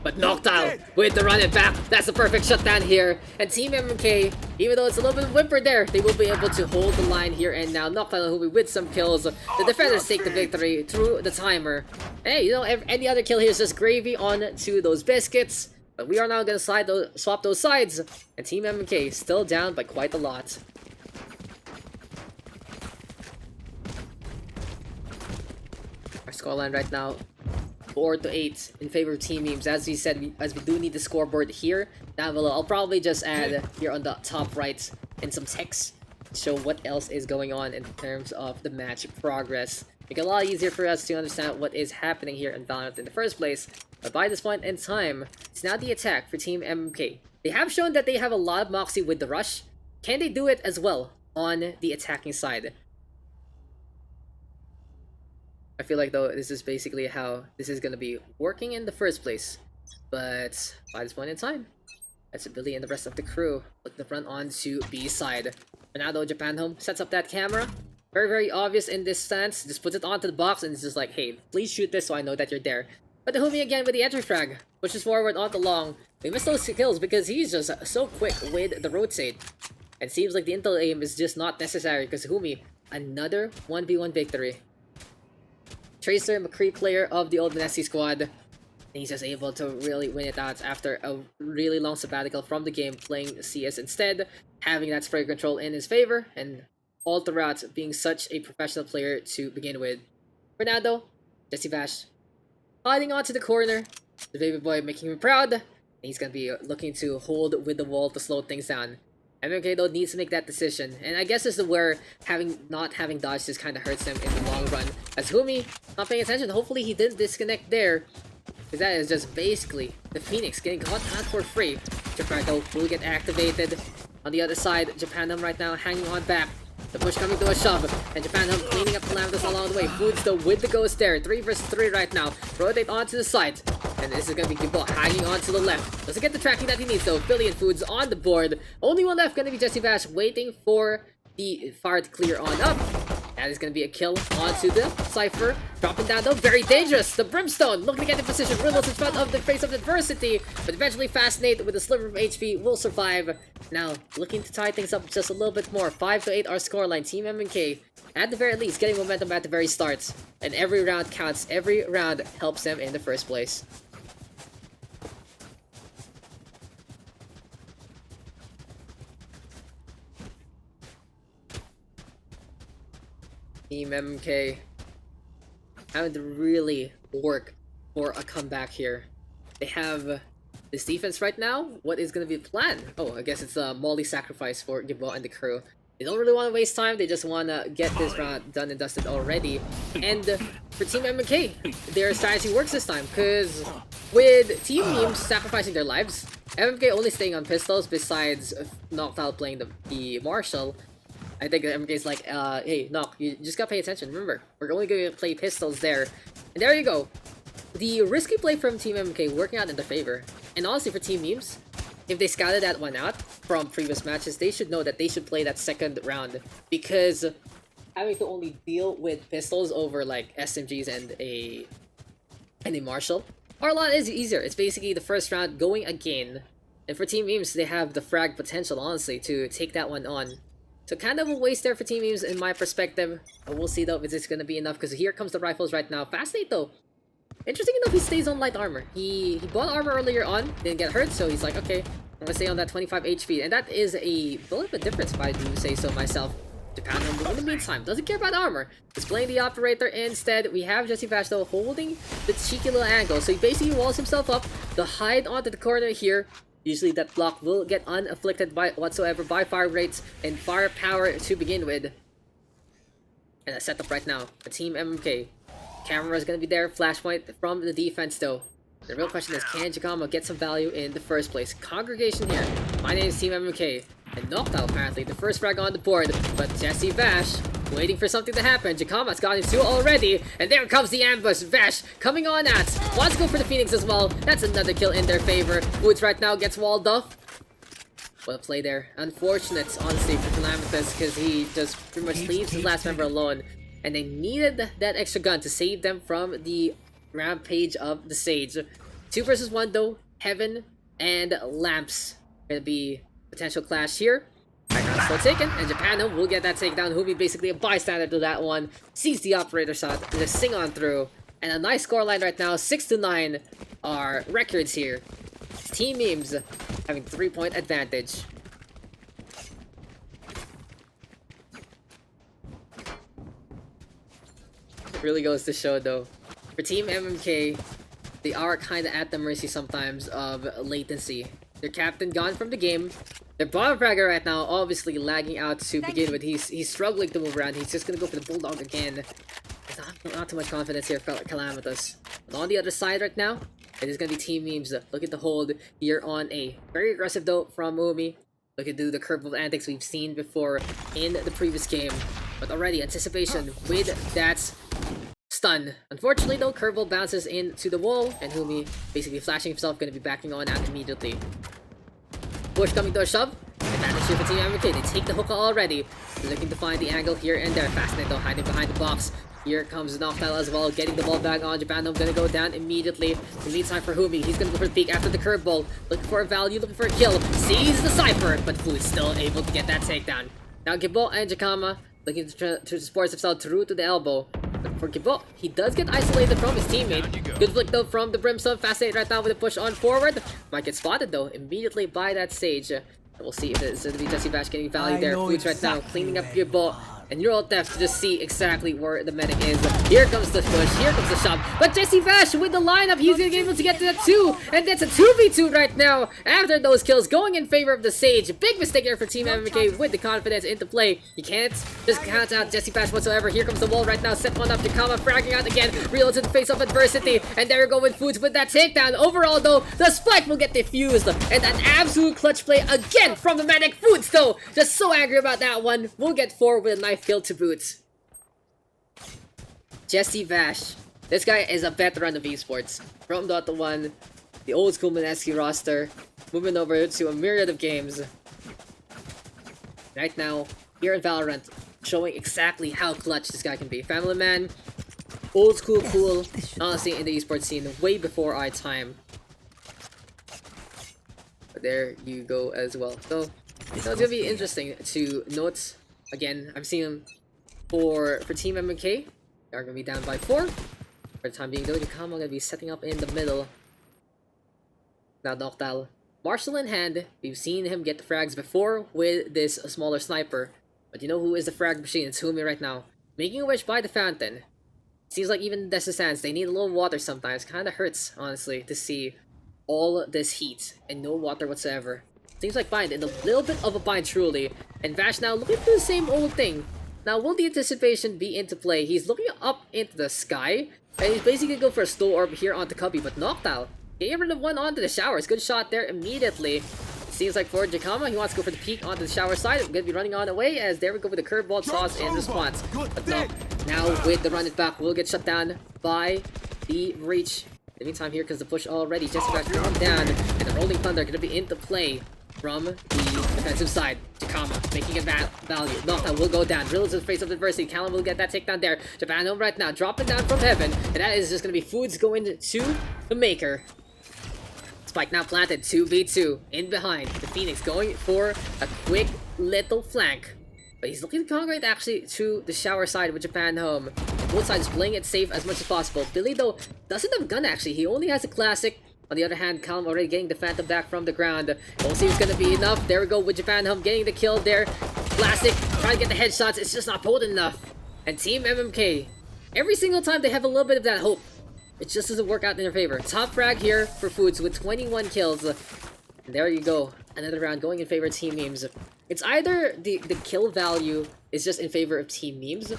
but Noctile with the run it back. That's the perfect shutdown here. And Team MMK, even though it's a little bit whimpered there, they will be able to hold the line here and now. Noctile and Humi with some kills. The defenders take the victory through the timer. Hey, you know, any other kill here is just gravy on to those biscuits. But we are now going to swap those sides. And Team MMK still down by quite a lot. Our scoreline right now, 4-8 in favor of Team MeMes. As we said, as we do need the scoreboard here down below. I'll probably just add here on the top right in some text to show what else is going on in terms of the match progress. Make it a lot easier for us to understand what is happening here in Valorant in the first place. But by this point in time, it's now the attack for Team MMK. They have shown that they have a lot of moxie with the rush. Can they do it as well on the attacking side? I feel like though this is basically how this is going to be working in the first place. But by this point in time, that's Billy and the rest of the crew looking to run on to B side. For now though, Japan home sets up that camera. Very, very obvious in this stance. Just puts it onto the box and it's just like, hey, please shoot this so I know that you're there. But the Humi again with the entry frag. Pushes forward onto long. We missed those kills because he's just so quick with the rotate. It seems like the intel aim is just not necessary because Humi, another 1v1 victory. Tracer, McCree player of the old Nessie squad. He's just able to really win it out after a really long sabbatical from the game, playing CS instead, having that spray control in his favor, and all throughout being such a professional player to begin with. For now though, Jesse Bash hiding onto the corner, the baby boy making him proud, and he's gonna be looking to hold with the wall to slow things down. MMK though needs to make that decision, and I guess this is where not having dodge just kind of hurts them in the long run. As Humi not paying attention, hopefully he didn't disconnect there, because that is just basically the Phoenix getting caught out for free. Japan though will get activated. On the other side, Japanum right now hanging on back. The push coming to a shove, and Japanum cleaning up Calamitas along the way. Foods though with the ghost there, 3 versus 3 right now. Rotate onto the side. And this is going to be Gibbo hanging on to the left. Doesn't get the tracking that he needs though. Billy and Foods on the board. Only one left going to be Jesse Bash waiting for the fire to clear on up. That is going to be a kill onto the Cypher. Dropping down though, very dangerous. The Brimstone looking to get in position. Riddles in front of the face of adversity. But eventually Fascinate with a sliver of HP will survive. Now, looking to tie things up just a little bit more. 5-8 our scoreline. Team MMK, at the very least, getting momentum at the very start. And every round counts. Every round helps them in the first place. Team MMK having to really work for a comeback here. They have this defense right now. What is going to be the plan? Oh, I guess it's a Molly sacrifice for Gibbo and the crew. They don't really want to waste time. They just want to get this round done and dusted already. And for Team MMK, their strategy works this time. Because with Team MeMes sacrificing their lives, MMK only staying on pistols besides Noctowl playing the Marshall. I think MMK's like, hey, Nock, you just gotta pay attention. Remember, we're only gonna play pistols there. And there you go. The risky play from Team MMK working out in their favor. And honestly, for Team MeMes, if they scouted that one out from previous matches, they should know that they should play that second round. Because having to only deal with pistols over like SMGs and a Marshall are a lot easier. It's basically the first round going again. And for Team MeMes, they have the frag potential, honestly, to take that one on. So kind of a waste there for Team MeMes in my perspective. But we'll see though if it's going to be enough, because here comes the rifles right now. Fascinate though. Interesting enough, he stays on light armor. He bought armor earlier on, didn't get hurt, so he's like, okay, I'm gonna stay on that 25 HP. And that is a bit of a difference, if I do say so myself. Japan, in the meantime, doesn't care about armor. Displaying the operator instead. We have Jesse Vash though holding the cheeky little angle. So he basically walls himself up to hide onto the corner here. Usually that block will get unafflicted by whatsoever by fire rates and firepower to begin with. And a setup right now for Team MMK. Camera is going to be there. Flashpoint from the defense though. The real question is, can Jakama get some value in the first place? Congregation here. My name is Team MMK. And Noctowl apparently the first frag on the board. But Jesse Vash waiting for something to happen. Jakama's got his two already. And there comes the ambush. Vash coming on at. Wants to go for the Phoenix as well. That's another kill in their favor. Woods right now gets walled off. What a play there. Unfortunate, honestly, for Calamitous, because he just pretty much leaves his last member alone. And they needed that extra gun to save them from the rampage of the Sage. 2 versus 1 though. Heaven and Lamps. Gonna be potential clash here. Background still taken, and Japan will get that takedown. Who'll be basically a bystander to that one. Sees the operator shot, just sing on through. And a nice scoreline right now. 6-9 are records here. Team MeMes having 3-point advantage. Really goes to show though, for Team MMK, they are kind of at the mercy sometimes of latency. Their captain gone from the game. Their bottom fragger right now obviously lagging out to begin with. He's struggling to move around. He's just gonna go for the Bulldog again. There's not too much confidence here for Calamitous. But on the other side right now, it is gonna be Team MeMes looking to hold here on A. Very aggressive though from Umi. Looking to do the curveball antics we've seen before in the previous game. But already anticipation with that stun. Unfortunately though, curveball bounces into the wall, and Humi basically flashing himself, gonna be backing on out immediately. Push coming to a shove. Advantage here for Team MMK. They take the hookah already. Looking to find the angle here and there. Fascinate though, hiding behind the box. Here comes Noctowl as well, getting the ball back on. Japan gonna go down immediately. In the meantime for Humi, he's gonna go for the peek after the curveball. Looking for a value, looking for a kill. Sees the Cypher, but Food's still able to get that takedown. Now Gibbo and Jakama looking to support themselves through to the elbow. But for Gibbo, he does get isolated from his teammate. Good flick though from the Brimstone. Fascinate right now with a push on forward. Might get spotted though immediately by that Sage. And we'll see if it's going to be Jesse Bash getting value there. Foods right now cleaning up Gibbo. And you're all deft to just see exactly where the medic is. Here comes the push, here comes the shove. But Jesse Vash with the lineup, he's gonna be able to get to that 2. And that's a 2v2 right now after those kills going in favor of the Sage. Big mistake here for Team MMK with the confidence into play. You can't just count out Jesse Vash whatsoever. Here comes the wall right now, set one up. Jakama fragging out again. Reels in the face of adversity. And there we go with Foods with that takedown. Overall though, the spike will get diffused. And an absolute clutch play again from the medic. Foods though, just so angry about that one. We'll get 4 with a knife kill to boot. Jesse Vash. This guy is a veteran of esports. From Dota 1, the old school Mineski roster, moving over to a myriad of games. Right now, here in Valorant, showing exactly how clutch this guy can be. Family man, old school cool, honestly in the esports scene way before our time. But there you go as well. So it's gonna be interesting to note. Again, I'm seeing him for Team MMK. They're gonna be down by 4. For the time being, though, Yakama gonna be setting up in the middle. Now Noctal, Marshall in hand. We've seen him get the frags before with this smaller sniper. But you know who is the frag machine? It's Humi right now. Making a wish by the fountain. Seems like even Descendants, they need a little water sometimes. Kinda hurts, honestly, to see all this heat and no water whatsoever. Seems like Bind in a little bit of a bind truly. And Vash now looking for the same old thing. Now will the anticipation be into play? He's looking up into the sky. And he's basically going for a slow orb here onto Cubby, but Noctal getting rid of one onto the showers. Good shot there immediately. Seems like for Jakama, he wants to go for the peek onto the shower side. Gonna be running on away as there we go with the curveball toss in response. But no, now with the run it back, will get shut down by the reach. In the meantime here, because the push already, Jesse back calm down, and the Rolling Thunder gonna be into play from the defensive side. Jakama making a value. Nocta will go down. Real is the face of adversity. Callum will get that takedown there. Japan home right now, dropping down from heaven, and that is just gonna be foods going to the maker. Spike now planted, 2v2 in behind. The Phoenix going for a quick little flank. But he's looking to congregate actually to the shower side with Japan home. Both sides playing it safe as much as possible. Billy though doesn't have gun actually. He only has a classic. On the other hand, Callum already getting the Phantom back from the ground. We'll see if it's gonna be enough. There we go with Japan home getting the kill there. Classic trying to get the headshots. It's just not potent enough. And Team MMK, every single time they have a little bit of that hope. It just doesn't work out in their favor. Top frag here for Foods with 21 kills. And there you go. Another round going in favor of Team Memes. It's either the kill value is just in favor of Team Memes,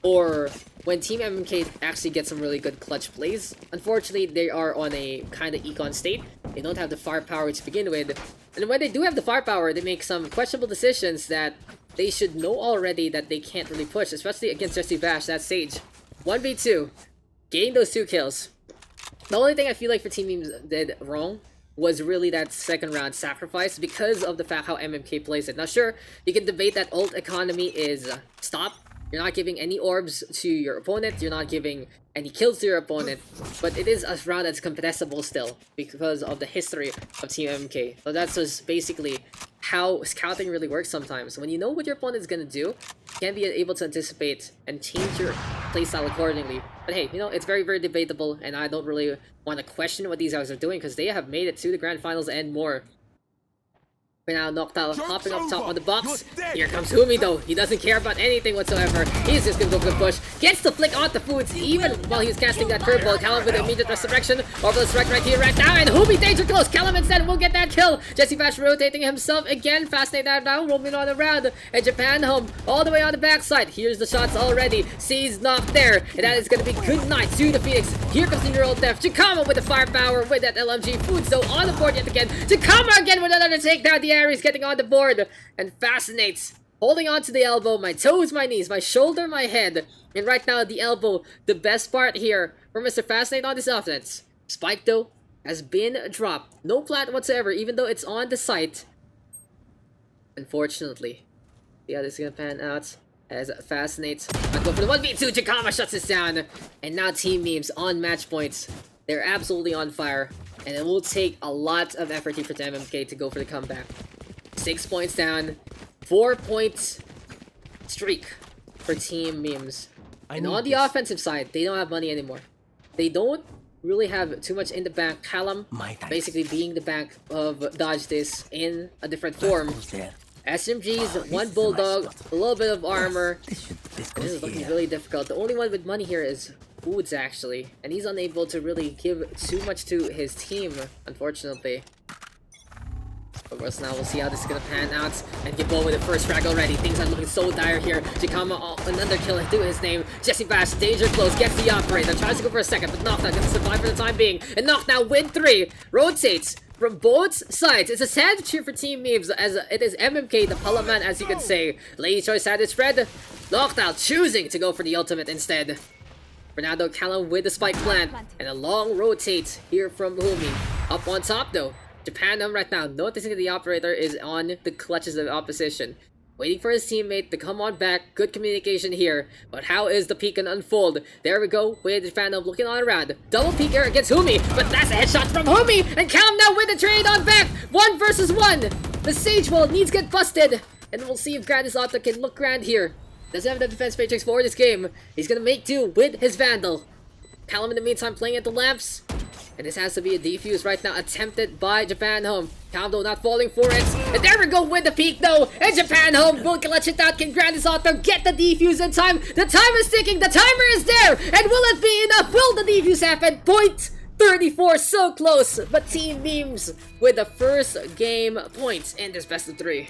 or when Team MMK actually gets some really good clutch plays. Unfortunately, they are on a kind of econ state. They don't have the firepower to begin with. And when they do have the firepower, they make some questionable decisions that they should know already that they can't really push, especially against Jesse Bash, that Sage. 1v2. Getting those 2 kills. The only thing I feel like for Team Memes did wrong was really that second round sacrifice because of the fact how MMK plays it. Now sure, you can debate that ult economy is stop. You're not giving any orbs to your opponent, you're not giving any kills to your opponent, but it is a round that's contestable still because of the history of Team MMK. So that's just basically how scouting really works sometimes. When you know what your opponent is gonna do, you can be able to anticipate and change your playstyle accordingly. But hey, you know, it's very, very debatable, and I don't really want to question what these guys are doing because they have made it to the grand finals and more. For now, Noctal hopping up top on the box. Here comes Humi though. He doesn't care about anything whatsoever. He's just gonna go for the push. Gets the flick onto Foods even while he's casting that curveball. Callum with immediate resurrection. Orbital strike right here, right now. And Humi danger close. Callum instead will get that kill. Jesse Bash rotating himself again. Fascinating that down. Roaming on around. And Japan home all the way on the backside. Here's the shots already. C's not there. And that is gonna be good night to the Phoenix. Here comes the neural death. Jakama with the firepower with that LMG. Foods though on the board yet again. Jakama again with another takedown. The Aries getting on the board and Fascinates holding on to the elbow, my toes, my knees, my shoulder, my head, and right now the elbow, the best part here for Mr. Fascinate on this offense. Spike though has been dropped, no plant whatsoever, even though it's on the site. Unfortunately, yeah, this is gonna pan out as Fascinates. I go for the 1v2. Jakama shuts this down, and now Team Memes on match points. They're absolutely on fire, and it will take a lot of effort here for the MMK to go for the comeback. 6 points down, 4-point streak for Team Memes. And on the offensive side, they don't have money anymore. They don't really have too much in the bank. Callum basically being the bank of Dodge this in a different form. SMGs, one Bulldog, a little bit of armor. This is looking really difficult. The only one with money here is Foods actually, and he's unable to really give too much to his team, unfortunately. Of course, now we'll see how this is gonna pan out. And get ball with the first frag already. Things are looking so dire here. Jakama, another kill to his name. Jesse Bash, danger close, gets the operator. Tries to go for a second, but Nocta gonna survive for the time being. And Nocta win 3. Rotates from both sides. It's a sad cheer for Team Memes, as it is MMK, the Palaman, as you could say. Lady choice had it spread. Nocta choosing to go for the ultimate instead. Fernando Callum with the spike plant. And a long rotate here from Humi. Up on top though. Japan right now, noticing that the operator is on the clutches of opposition. Waiting for his teammate to come on back. Good communication here. But how is the peek gonna unfold? There we go with Phantom looking on around. Double peek here against Humi. But that's a headshot from Humi. And Cam now with the trade on back. 1 versus 1. The Sage Wall needs to get busted. And we'll see if Grandisata can look grand here. Doesn't have the defense matrix for this game. He's gonna make do with his Vandal. Callum in the meantime playing at the lamps. And this has to be a defuse right now, attempted by Japan Home. Callum though not falling for it. And there we go with the peak though. And Japan Home will clutch it out. Can Grandisata get the defuse in time? The time is ticking. The timer is there. And will it be enough? Will the defuse happen? Point 34, so close. But Team Memes with the first game points in this best of 3.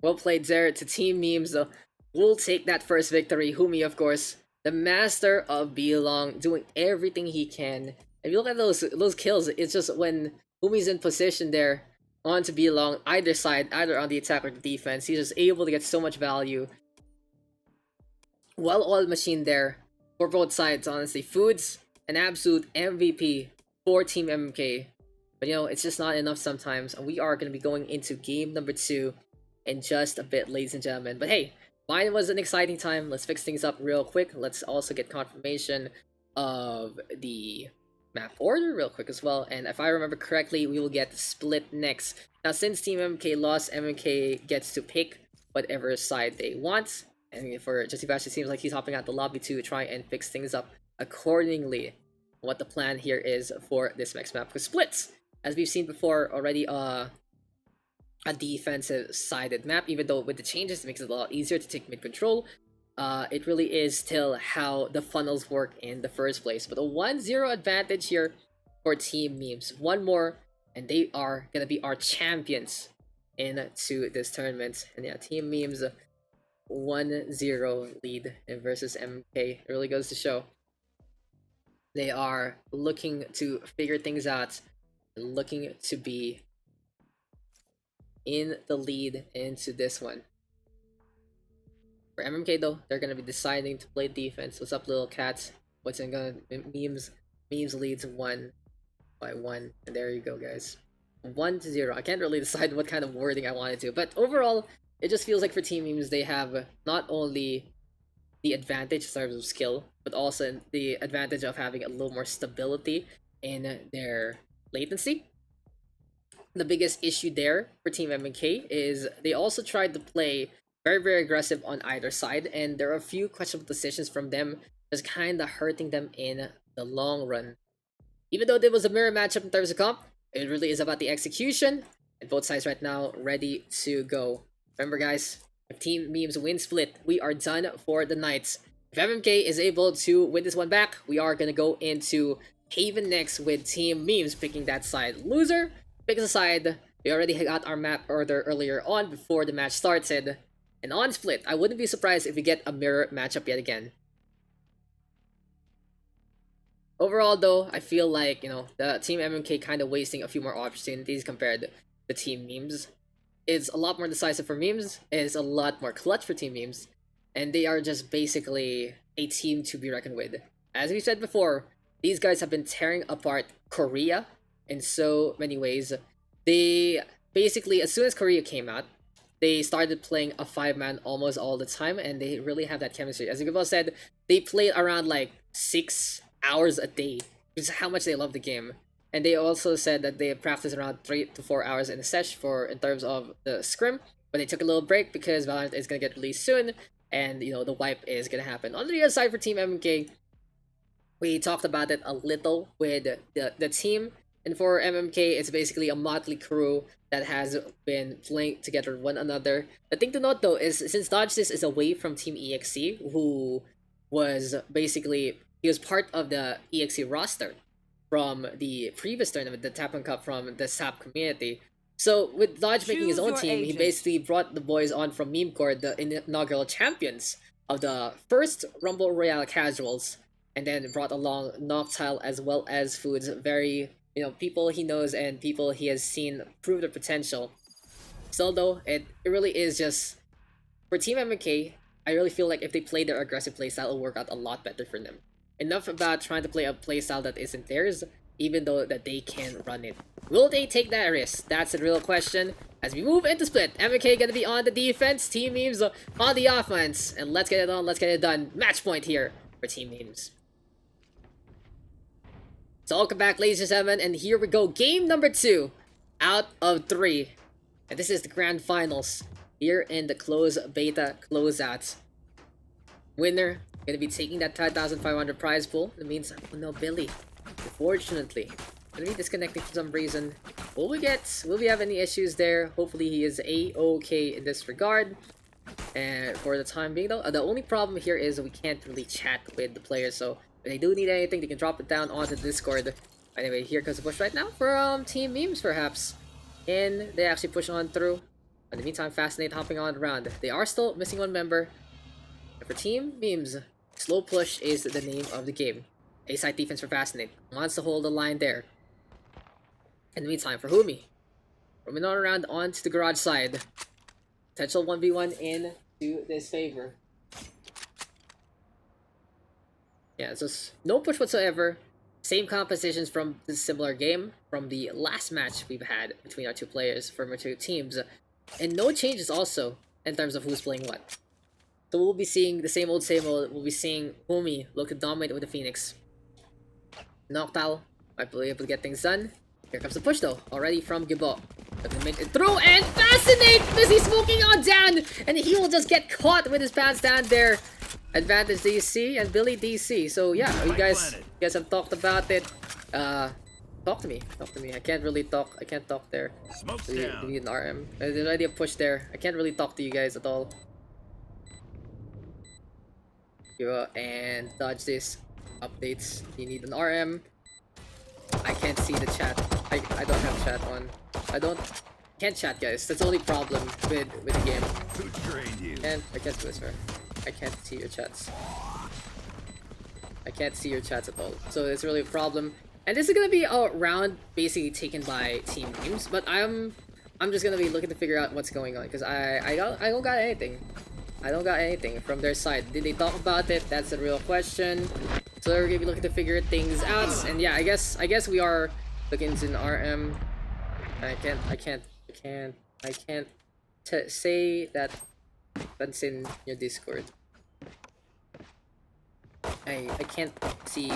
Well played there to Team Memes though. We'll take that first victory. Humi, of course, the master of Belong, doing everything he can. If you look at those kills, it's just when Humi's in position there onto Belong, either side, either on the attack or the defense, he's just able to get so much value. Well-oiled machine there for both sides, honestly. Foods, an absolute MVP for Team MMK. But you know, it's just not enough sometimes, and we are going to be going into game number 2 in just a bit, ladies and gentlemen. But hey, mine was an exciting time. Let's fix things up real quick. Let's also get confirmation of the map order real quick as well. And if I remember correctly, we will get split next. Now, since Team MMK lost, MMK gets to pick whatever side they want. And for Jesse Bash, it seems like he's hopping out the lobby to try and fix things up accordingly. What the plan here is for this next map. Because splits, as we've seen before already, a defensive sided map, even though with the changes it makes it a lot easier to take mid control. It really is still how the funnels work in the first place. But a 1-0 advantage here for Team Memes. One more and they are gonna be our champions into this tournament. And yeah, Team Memes 1-0 lead versus MMK. It really goes to show they are looking to figure things out, looking to be in the lead into this one. For MMK though, they're gonna be deciding to play defense. What's up, little cats? What's in gonna Memes leads 1-1, and there you go, guys. 1-0. I can't really decide what kind of wording I wanted to, but overall, it just feels like for Team Memes they have not only the advantage in terms of skill, but also the advantage of having a little more stability in their latency. The biggest issue there for Team MMK is they also tried to play very aggressive on either side, and there are a few questionable decisions from them that's kind of hurting them in the long run. Even though there was a mirror matchup in terms of comp, it really is about the execution, and both sides right now ready to go. Remember guys, if Team Memes win split, we are done for the night. If MMK is able to win this one back, we are going to go into Haven next with Team Memes picking that side. Loser picks a side. We already got our map order earlier on before the match started. And on split, I wouldn't be surprised if we get a mirror matchup yet again. Overall though, I feel like, you know, the Team MMK kind of wasting a few more opportunities compared to Team Memes. It's a lot more decisive for Memes, it's a lot more clutch for Team Memes, and they are just basically a team to be reckoned with. As we said before, these guys have been tearing apart Korea in so many ways. They basically, as soon as Korea came out, they started playing a 5-man almost all the time, and they really have that chemistry. As Gabel said, they played around like 6 hours a day, which is how much they love the game. And they also said that they practiced around 3 to 4 hours in a sesh in terms of the scrim, but they took a little break because Valorant is gonna get released soon, and you know the wipe is gonna happen. On the other side for Team MMK, we talked about it a little with the team, and for MMK, it's basically a motley crew that has been playing together with one another. The thing to note though is since Dodges is away from Team EXE, who was basically he was part of the EXE roster from the previous tournament, the Tapon Cup from the SAP community. So with Dodge making his own team, he basically brought the boys on from Meme Corps, the inaugural champions of the first Rumble Royale Casuals, and then brought along Noctile as well as Foods, very, you know, people he knows and people he has seen prove their potential. Still though, it really is just, for Team MMK, I really feel like if they play their aggressive playstyle, it'll work out a lot better for them. Enough about trying to play a playstyle that isn't theirs, even though that they can run it. Will they take that risk? That's the real question. As we move into split, MMK gonna be on the defense, Team Memes on the offense. And let's get it on, let's get it done. Match point here for Team Memes. So welcome back, ladies and gentlemen, and here we go. Game number 2 out of 3. And this is the grand finals here in the closed beta closeout. Winner gonna be taking that 5,500 prize pool. That means, oh no, Billy, unfortunately, gonna be disconnecting for some reason. Will we have any issues there? Hopefully he is a-okay in this regard. And for the time being though, the only problem here is we can't really chat with the players, so if they do need anything, they can drop it down onto the Discord. Anyway, here comes the push right now for Team Memes perhaps. And they actually push on through. In the meantime, Fascinate hopping on around. They are still missing one member. And for Team Memes, slow push is the name of the game. A-side defense for Fascinate. Wants to hold the line there. In the meantime, for Humi, roaming on around onto the garage side. Potential 1v1 into this favor. Yeah, so no push whatsoever. Same compositions from this similar game from the last match we've had between our two players from our two teams. And no changes also in terms of who's playing what. So we'll be seeing the same old same old. We'll be seeing Humi look to dominate with the Phoenix. Noctal might be able to get things done. Here comes the push though, already from Gibo. Looking to make it through and Fascinate! Busy smoking on down! And he will just get caught with his pants down there. Advantage DC and Billy DC. So yeah, you guys have talked about it. Talk to me. I can't really talk. I can't talk there. Do you need an RM? There's already a push there. I can't really talk to you guys at all. And dodge this. Updates. You need an RM. I can't see the chat. I don't have chat on. Can't chat, guys. That's the only problem with the game. I can't do this, right? I can't see your chats. I can't see your chats at all. So it's really a problem. And this is gonna be a round basically taken by Team Memes, but I'm just gonna be looking to figure out what's going on because I don't got anything. I don't got anything from their side. Did they talk about it? That's the real question. So we're gonna be looking to figure things out. And yeah, I guess we are looking into an RM. I can't say that that's in your Discord. I can't see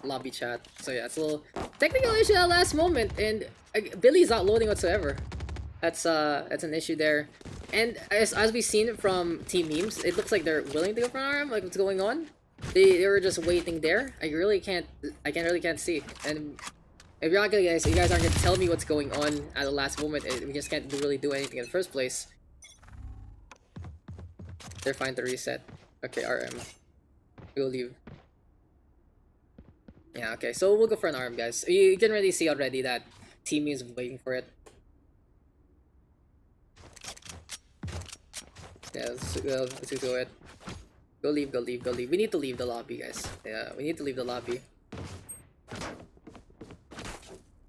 lobby chat. So yeah, it's a little technical issue at the last moment, and Billy's not loading whatsoever. That's an issue there. And as we've seen from Team Memes, it looks like they're willing to go for an RM. Like what's going on? They were just waiting there. I really can't see. And if you're not gonna guys, you guys aren't gonna tell me what's going on at the last moment. We just can't really do anything in the first place. They're fine to reset. Okay, RM. We'll leave. Yeah, okay, so we'll go for an RM, guys. You can really see already that Team is waiting for it. Yeah, let's do it. Go leave. We need to leave the lobby, guys. Yeah, we need to leave the lobby.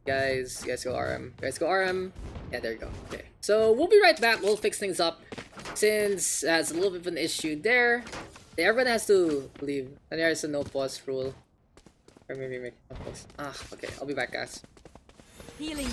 Guys go RM. Yeah, there you go. Okay, so we'll be right back. We'll fix things up. Since there's a little bit of an issue there, everyone has to leave. And there's a no pause rule. Or maybe make no pause. Okay, I'll be back, guys. Healing.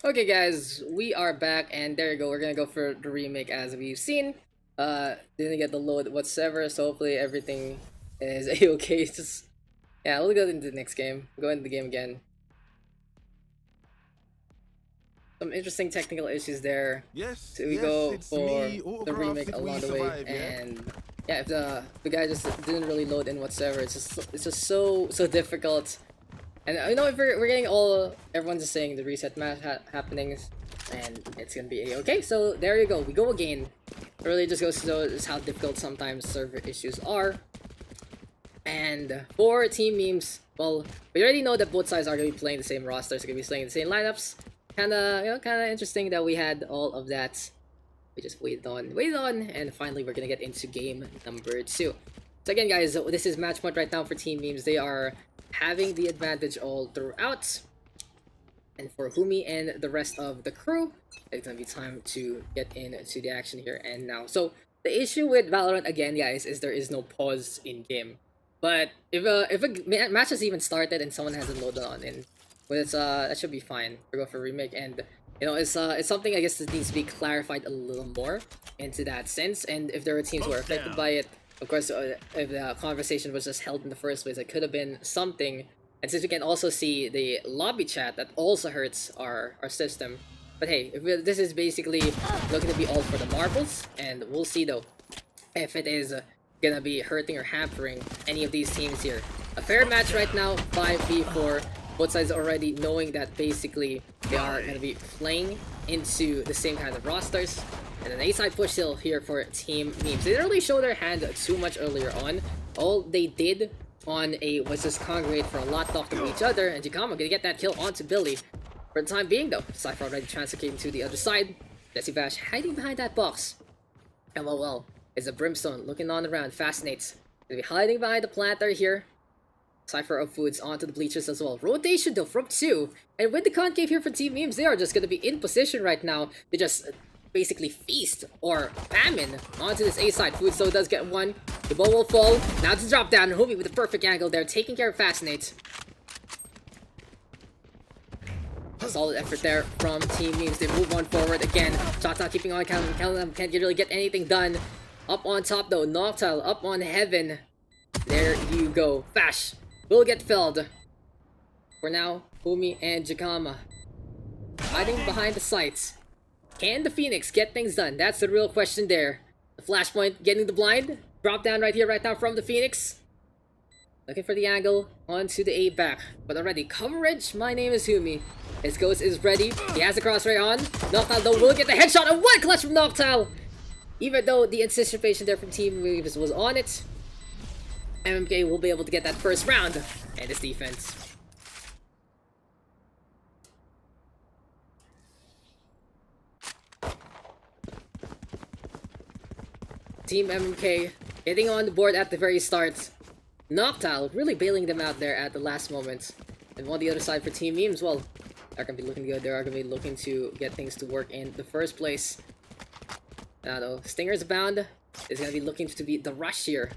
Okay guys, we are back and there you go, we're gonna go for the remake as we've seen. Didn't get the load whatsoever, so hopefully everything is a-okay. Just yeah, we'll go into the next game. Go into the game again. Some interesting technical issues there. Yes, So we yes, go it's for me, the Autograph remake with along We the way, Survive, yeah? and yeah, if the guy just didn't really load in whatsoever, it's just so difficult. And you know, if we're getting all everyone's just saying the reset match happenings, and it's gonna be okay. So there you go, we go again. It really just goes to show just how difficult sometimes server issues are. And for team memes, well, we already know that both sides are gonna be playing the same rosters, are gonna be playing the same lineups. Kinda interesting that we had all of that. We just waited on, and finally we're gonna get into game number 2. So again, guys, this is match point right now for team memes. They are having the advantage all throughout. And for Humi and the rest of the crew, it's gonna be time to get into the action here and now. So the issue with Valorant again, guys, is there is no pause in game. But if a match has even started and someone hasn't loaded on in, well, it's that should be fine. We go for remake, and you know it's something I guess that needs to be clarified a little more into that sense. And if there were teams who are affected by it, of course, if the conversation was just held in the first place, it could have been something. And since we can also see the lobby chat, that also hurts our system. But hey, this is basically looking to be all for the marbles, and we'll see though if it is gonna be hurting or hampering any of these teams here. A fair match right now, 5v4. Both sides already knowing that basically they are gonna be playing into the same kind of rosters. And an A-side push still here for Team Memes. They didn't really show their hand too much earlier on. All they did on a was just congregate for a lot talk to each other, and Jikama gonna get that kill onto Billy. For the time being though, Cypher already translocating to the other side. Jesse Bash hiding behind that box. LOL is a Brimstone looking on around, fascinates. Gonna be hiding behind the planter here. Cypher of Foods onto the bleachers as well. Rotation though from 2. And with the concave here for Team Memes, they are just gonna be in position right now. They just basically feast or famine onto this A side. Food so does get one. The ball will fall. Now to drop down. Humi with the perfect angle there, taking care of Fascinate. A solid effort there from Team Memes. They move on forward again. Chata keeping on counting them. Can't really get anything done. Up on top though, Noctile up on Heaven. There you go. Fash will get felled. For now, Humi and Jikama hiding behind the sights. Can the Phoenix get things done? That's the real question there. The flashpoint getting the blind. Drop down right here, right now from the Phoenix. Looking for the angle onto the A back. But already coverage. My name is Humi. His ghost is ready. He has the crossray on. Noctile though will get the headshot. And one clutch from Noctile. Even though the anticipation there from Team Memes was on it, MMK will be able to get that first round. And his defense. Team MMK getting on the board at the very start. Noctile really bailing them out there at the last moment. And on the other side for Team Memes, well, they're going to be looking good. They are going to be looking to get things to work in the first place. Now though, Stingers abound. Is going to be looking to be the rush here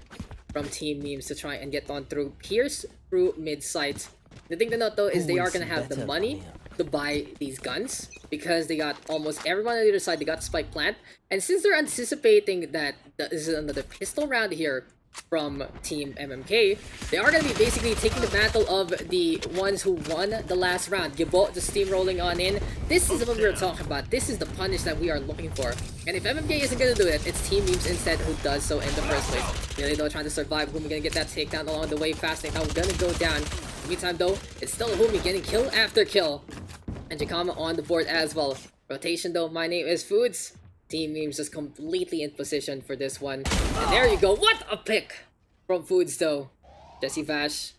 from Team Memes to try and get on through Pierce through mid-site. The thing to note though is they are going to have the money to buy these guns because they got almost everyone on the other side. They got Spike Plant, and since they're anticipating that this is another pistol round here from Team MMK, they are going to be basically taking the mantle of the ones who won the last round. Gibbo just steamrolling on in. This is what we were talking about. This is the punish that we are looking for. And if MMK isn't going to do it, it's Team Memes instead who does so in the first place. Really though, trying to survive. Humi going to get that takedown along the way. Fasting now going to go down. In the meantime though, it's still Humi getting kill after kill. And Jikama on the board as well. Rotation though, my name is Foods. Team Memes just completely in position for this one. And there you go. What a pick from Foods though. Jesse Vash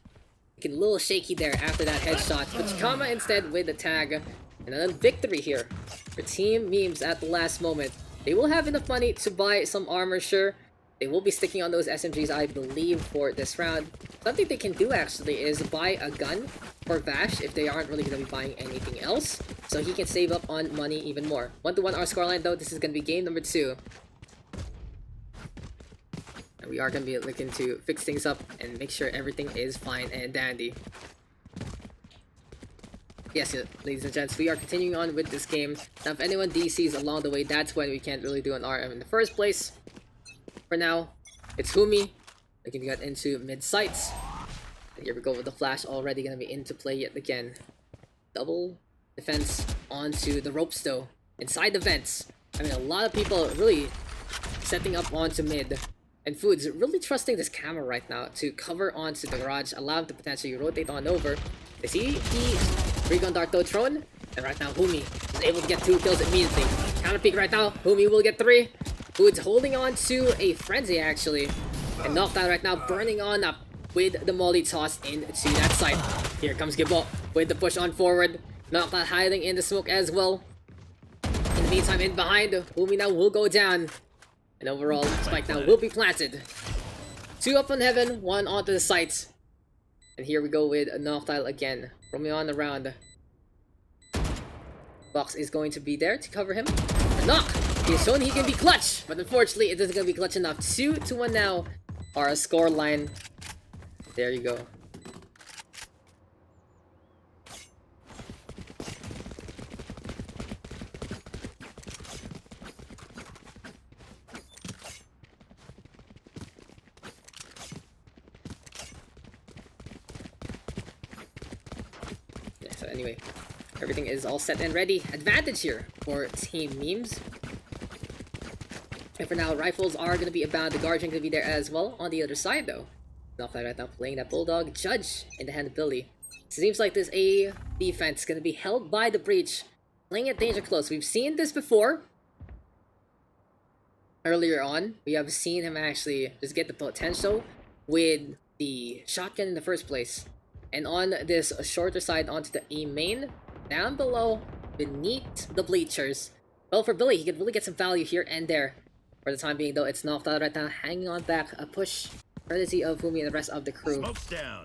looking a little shaky there after that headshot. But Jikama instead with the tag. And then victory here for Team Memes at the last moment. They will have enough money to buy some armor, sure. They will be sticking on those SMGs, I believe, for this round. Something they can do, actually, is buy a gun for Vash if they aren't really going to be buying anything else. So he can save up on money even more. 1-1 our scoreline, though. This is going to be game number 2. And we are going to be looking to fix things up and make sure everything is fine and dandy. Yes, ladies and gents, we are continuing on with this game. Now, if anyone DCs along the way, that's when we can't really do an RM in the first place. For now, it's Humi looking to get into mid sights. And here we go with the flash already gonna be into play yet again. Double defense onto the ropes though. Inside the vents. I mean, a lot of people really setting up onto mid. And Foods really trusting this camera right now to cover onto the garage, allow him to potentially rotate on over. They see the Recon Dart though thrown, and right now Humi is able to get 2 kills immediately. Counter peek right now, Humi will get 3. Foods holding on to a frenzy actually. And Knockdown right now burning on up with the molly toss into that side. Here comes Gibbo with the push on forward. Knockdown hiding in the smoke as well. In the meantime, in behind, Humi now will go down. And overall, spike now will be planted. 2 up on heaven, 1 onto the sights. And here we go with a Noctile again. Roaming on around. Box is going to be there to cover him. A knock! He's shown he can be clutch, but unfortunately it isn't going to be clutch enough. 2-1 now. Our score line. There you go. So anyway, everything is all set and ready. Advantage here for Team MeMes. And for now, rifles are going to be abound. The Guardian going to be there as well. On the other side though, Knockdown right now playing that Bulldog. Judge in the hand of Billy. Seems like this A defense going to be held by the Breach. Playing it danger close. We've seen this before. Earlier on, we have seen him actually just get the potential with the shotgun in the first place. And on this shorter side onto the A main, down below, beneath the bleachers. Well, for Billy, he could really get some value here and there. For the time being though, it's knocked out right now, hanging on back, a push, courtesy of Humi and the rest of the crew.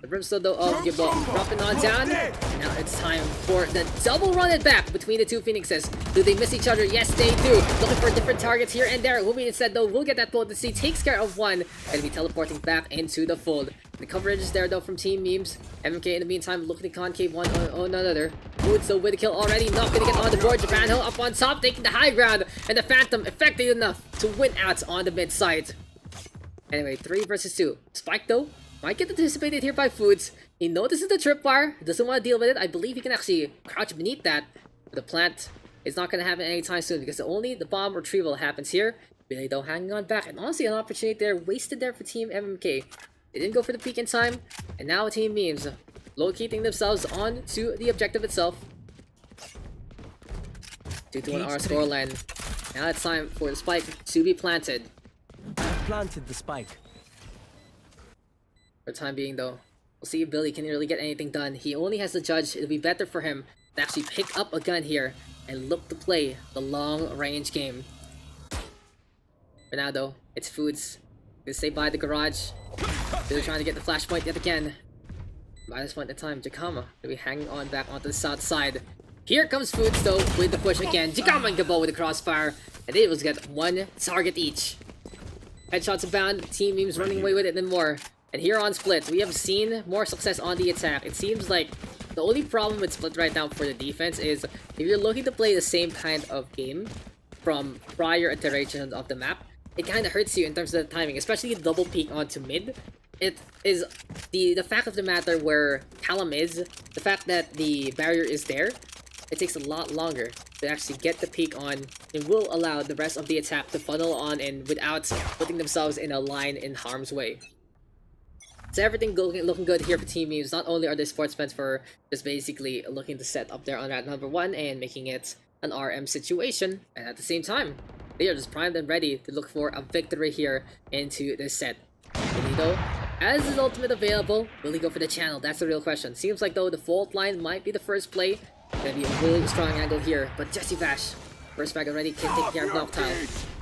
The Brimstone though of Gibbo dropping on down. And now it's time for the double run it back between the two Phoenixes. Do they miss each other? Yes, they do. Looking for different targets here and there. Humi instead though will get that potency, takes care of one, and be teleporting back into the fold. The coverage is there though from Team MeMes. MMK in the meantime looking to concave one on another. Foods though with the kill already, not gonna get on the board. Japan Hill up on top, taking the high ground, and the Phantom effective enough to win out on the mid side. Anyway, 3 versus 2. Spike though might get anticipated here by Foods. He notices the tripwire, doesn't want to deal with it. I believe he can actually crouch beneath that. But the plant is not gonna happen anytime soon because only the bomb retrieval happens here. Billy though hanging on back, and honestly an opportunity there wasted there for Team MMK. They didn't go for the peek in time, and now Team MeMes locating themselves on to the objective itself. 2-1 our scoreline. Now it's time for the spike to be planted. I planted the spike. For the time being though, we'll see if Billy can really get anything done. He only has the Judge. It'll be better for him to actually pick up a gun here and look to play the long range game. For now though, it's Foods. Gonna stay by the garage. Billy trying to get the flashpoint yet again. By this point in time, Jakama gonna be hanging on back onto the south side. Here comes Foods though with the push again. Jakama and Gabo with the crossfire, and they will get 1 target each. Headshots abound. Team MeMes running away with it and more. And here on Split, we have seen more success on the attack. It seems like the only problem with Split right now for the defense is if you're looking to play the same kind of game from prior iterations of the map, it kind of hurts you in terms of the timing, especially the double peek onto mid. It is the fact of the matter where Callum is, the fact that the barrier is there, it takes a lot longer to actually get the peek on and will allow the rest of the attack to funnel on in without putting themselves in a line in harm's way. So everything looking good here for Team MeMes. Not only are they sportsmen for just basically looking to set up there on that number 1 and making it an RM situation, and at the same time, they are just primed and ready to look for a victory here into this set. Billy though, as his ultimate available, will he go for the channel? That's the real question. Seems like though the fault line might be the first play. Gonna be a really strong angle here, but Jesse Vash, first bag already can take care of Noctile.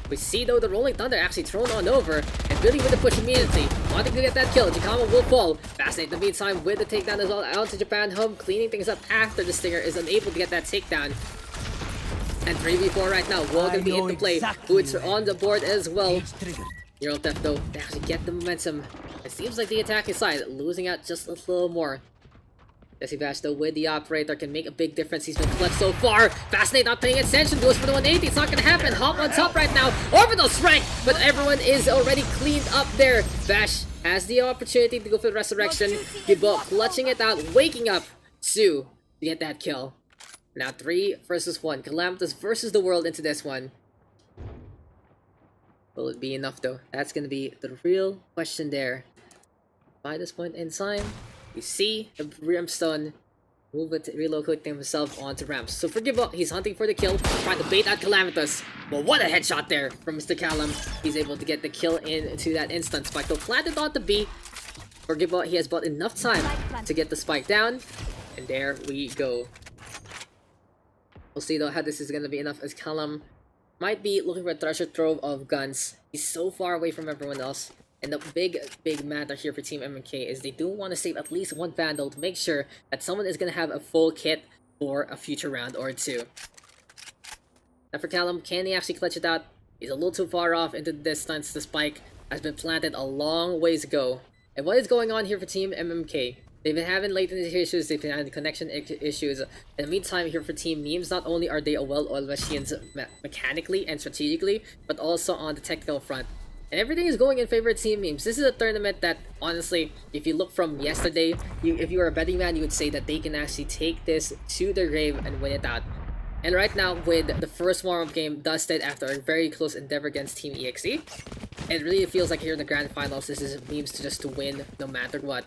We see though the Rolling Thunder actually thrown on over, and Billy with the push immediately, wanting to get that kill. Jakama will fall. Fascinate in the meantime with the takedown as well out to Japan home, cleaning things up after the Stinger is unable to get that takedown. And 3v4 right now, will gonna be into play. Boots are on the board as well. Neural Theft though, they actually get the momentum. It seems like the attacking side losing out just a little more. Jesse Bash though with the operator can make a big difference. He's been clutched so far. Fascinate not paying attention. Goes for the 180. It's not gonna happen. Hop on top right now. Orbital strike. But everyone is already cleaned up there. Bash has the opportunity to go for the resurrection. Gibo clutching it out. Waking up Sue to get that kill. Now 3 versus 1. Calamitous versus the world into this one. Will it be enough though? That's gonna be the real question there. By this point in time, you see the Brimstone relocating himself onto ramps. So for Gibo, he's hunting for the kill, trying to bait out Calamitous. But what a headshot there from Mr. Callum. He's able to get the kill into that instant. Spike though planted on the B. For Gibo, he has bought enough time to get the spike down. And there we go. We'll see though how this is gonna be enough, as Callum might be looking for a treasure trove of guns. He's so far away from everyone else. And the big matter here for Team MMK is they do want to save at least one Vandal to make sure that someone is going to have a full kit for a future round or two. Now for Callum, can he actually clutch it out? He's a little too far off into the distance. The spike has been planted a long ways ago. And what is going on here for Team MMK? They've been having latency issues, they've been having connection issues. In the meantime here for Team MeMes, not only are they a well-oiled machines mechanically and strategically, but also on the technical front. And everything is going in favor of Team MeMes. This is a tournament that, honestly, if you look from yesterday, if you were a betting man, you would say that they can actually take this to their grave and win it out. And right now, with the first warm-up game dusted after a very close endeavor against Team EXE, it really feels like here in the Grand Finals, this is MeMes just to win no matter what.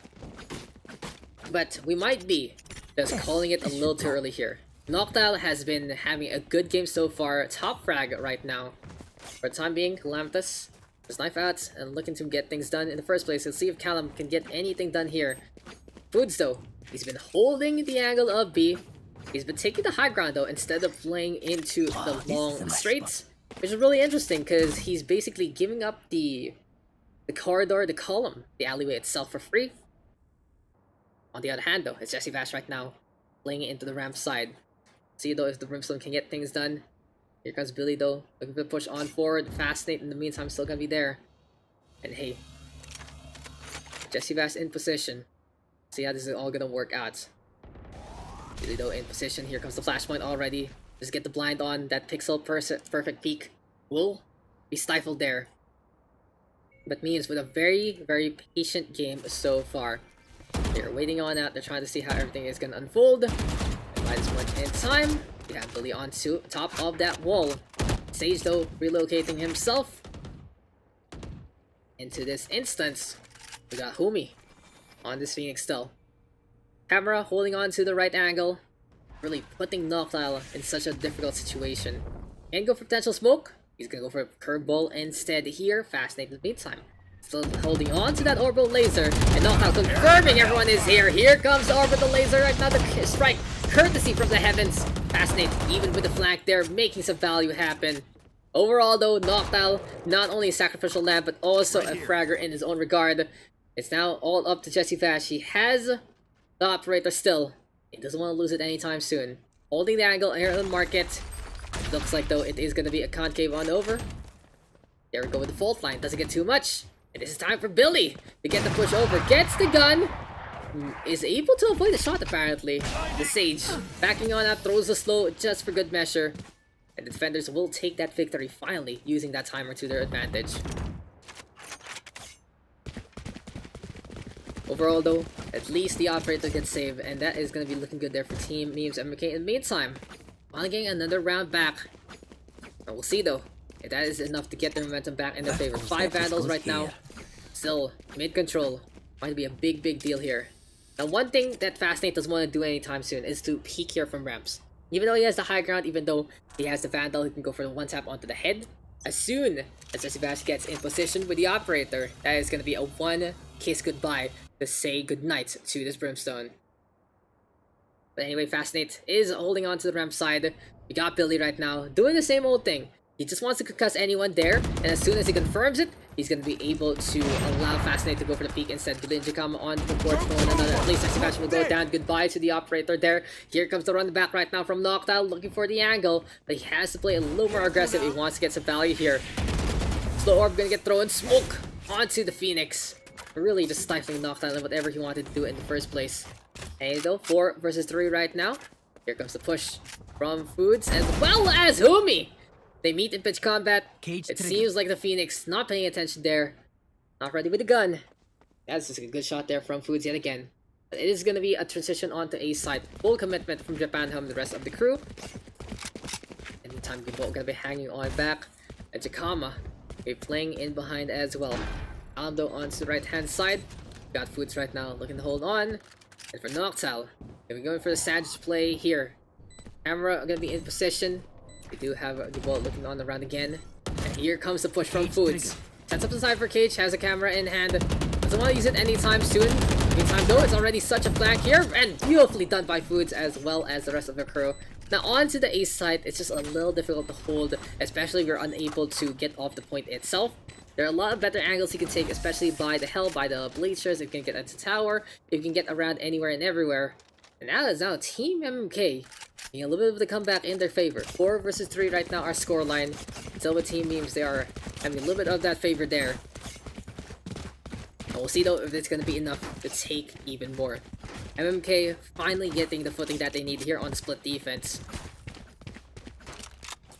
But we might be just calling it a little too early here. Noctile has been having a good game so far, top frag right now. For the time being, Calamitous just knife out and looking to get things done in the first place. Let's see if Callum can get anything done here. Foods though, he's been holding the angle of B. He's been taking the high ground though instead of playing into the long straights, which is really interesting because he's basically giving up the corridor, the column, the alleyway itself for free. On the other hand though, it's Jesse Bash right now playing it into the ramp side. See though if the Brimstone can get things done. Here comes Billy though, looking to push on forward. Fascinate in the meantime still gonna be there. And hey, Jesse Bash in position. See how this is all gonna work out. Billy though in position. Here comes the flashpoint already. Just get the blind on. That pixel perfect peak will be stifled there. But MeMes with a very patient game so far. They're waiting on that. They're trying to see how everything is gonna unfold. And by this point in time, we have Billy on top of that wall. Sage though relocating himself. Into this instance, we got Humi on this Phoenix still. Camera holding on to the right angle, really putting Noctile in such a difficult situation. Can't go for potential smoke. He's gonna go for a curveball instead here. Fascinate in the meantime. Still holding on to that orbital laser, and Noctile confirming everyone is here. Here comes the orbital laser right now. The strike, courtesy from the heavens. Fascinate, even with the flank there, making some value happen. Overall though, Noctile, not only a sacrificial lamb, but also a fragger in his own regard. It's now all up to Jesse Bash. He has the operator still. He doesn't want to lose it anytime soon. Holding the angle here on the market. Looks like though it is going to be a concave on over. There we go with the fault line. Doesn't get too much. And this is time for Billy to get the push over. Gets the gun. Is able to avoid the shot apparently. The Sage backing on up, throws the slow just for good measure. And the defenders will take that victory finally, using that timer to their advantage. Overall though, at least the operator gets saved, and that is going to be looking good there for Team MeMes MMK. In the meantime, finally getting another round back. And we'll see though, if that is enough to get their momentum back in their favor. 5 Vandals right now, still mid-control. Might be a big deal here. Now one thing that Fascinate doesn't want to do anytime soon is to peek here from ramps. Even though he has the high ground, even though he has the Vandal, he can go for the one tap onto the head. As soon as Jesse Bash gets in position with the operator, that is going to be a one kiss goodbye to say goodnight to this Brimstone. But anyway, Fascinate is holding on to the ramp side. We got Billy right now, doing the same old thing. He just wants to concuss anyone there, and as soon as he confirms it, he's going to be able to allow Fascinate to go for the peak instead. Billy come on the board for another. At least Jesse Bash will go down. Goodbye to the operator there. Here comes the run back right now from Noctile, looking for the angle, but he has to play a little more aggressive. He wants to get some value here. Slow orb going to get thrown. Smoke onto the Phoenix. Really just stifling Noctile and whatever he wanted to do in the first place. Hey though, 4 versus 3 right now. Here comes the push from Foods as well as Humi. They meet in pitch combat. Cage It trigger. seems like the Phoenix not paying attention there. Not ready with the gun. That's just a good shot there from Foods yet again. But it is going to be a transition onto A side. Full commitment from Japan Home, the rest of the crew. Anytime Gimbo going to be hanging on back. And Jakama be playing in behind as well. Aldo onto the right hand side. Got Foods right now looking to hold on. And for Noctal, we're going for the Savage play here. Camera going to be in position. We do have the ball looking on the round again. And here comes the push from Foods. Sets up the Cypher Cage, has a camera in hand. Doesn't want to use it anytime soon. Meantime though, it's already such a flank here. And beautifully done by Foods as well as the rest of the crew. Now onto the ace side, it's just a little difficult to hold. Especially if you're unable to get off the point itself. There are a lot of better angles you can take, especially by the hell, by the bleachers. You can get into tower. You can get around anywhere and everywhere. And that is now Team MMK getting a little bit of the comeback in their favor. 4 versus 3 right now, our scoreline. Still with Team MeMes, they are having a little bit of that favor there. And we'll see though if it's going to be enough to take even more. MMK finally getting the footing that they need here on split defense.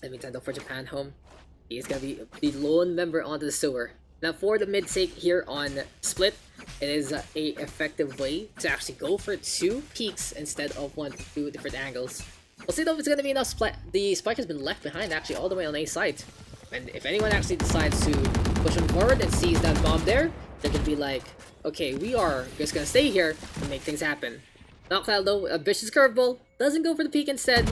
Let me tend for Japan Home. He's going to be the lone member onto the sewer. Now for the mid take here on split, it is a effective way to actually go for 2 peaks instead of 1 to 2 different angles. We'll see though if it's going to be enough. The spike has been left behind actually all the way on A side. And if anyone actually decides to push him forward and sees that bomb there, they're going to be like, okay, we are just going to stay here and make things happen. Noctal though, a vicious curveball, doesn't go for the peak instead.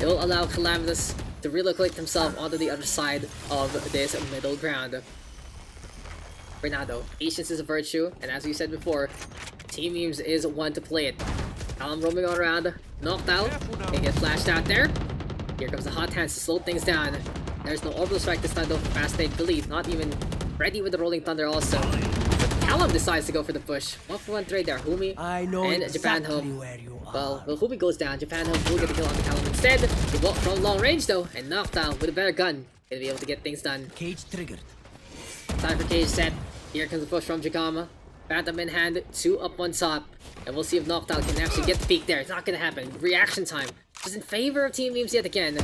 It will allow Calamitous to relocate himself onto the other side of this middle ground. For now though, patience is a virtue, and as we said before, Team MeMes is one to play it. Calm roaming all around, Noctal, they get flashed out there. Here comes the hot hands to slow things down. There's no orbital strike this time though for Fascinate, Billy not even ready with the Rolling Thunder also. Callum decides to go for the push. 1-for-1 trade there, Humi I know and exactly Japan Home. where you are. Well, Humi goes down, Japan Home will get the kill on the Callum instead. They walk from long range though, and Noctal with a better gun. Gonna be able to get things done. Cage triggered. Time for cage set. Here comes the push from Jakama. Phantom in hand, 2 up on top. And we'll see if Noctal can actually get the peak there. It's not gonna happen. Reaction time is in favor of Team MeMes yet again.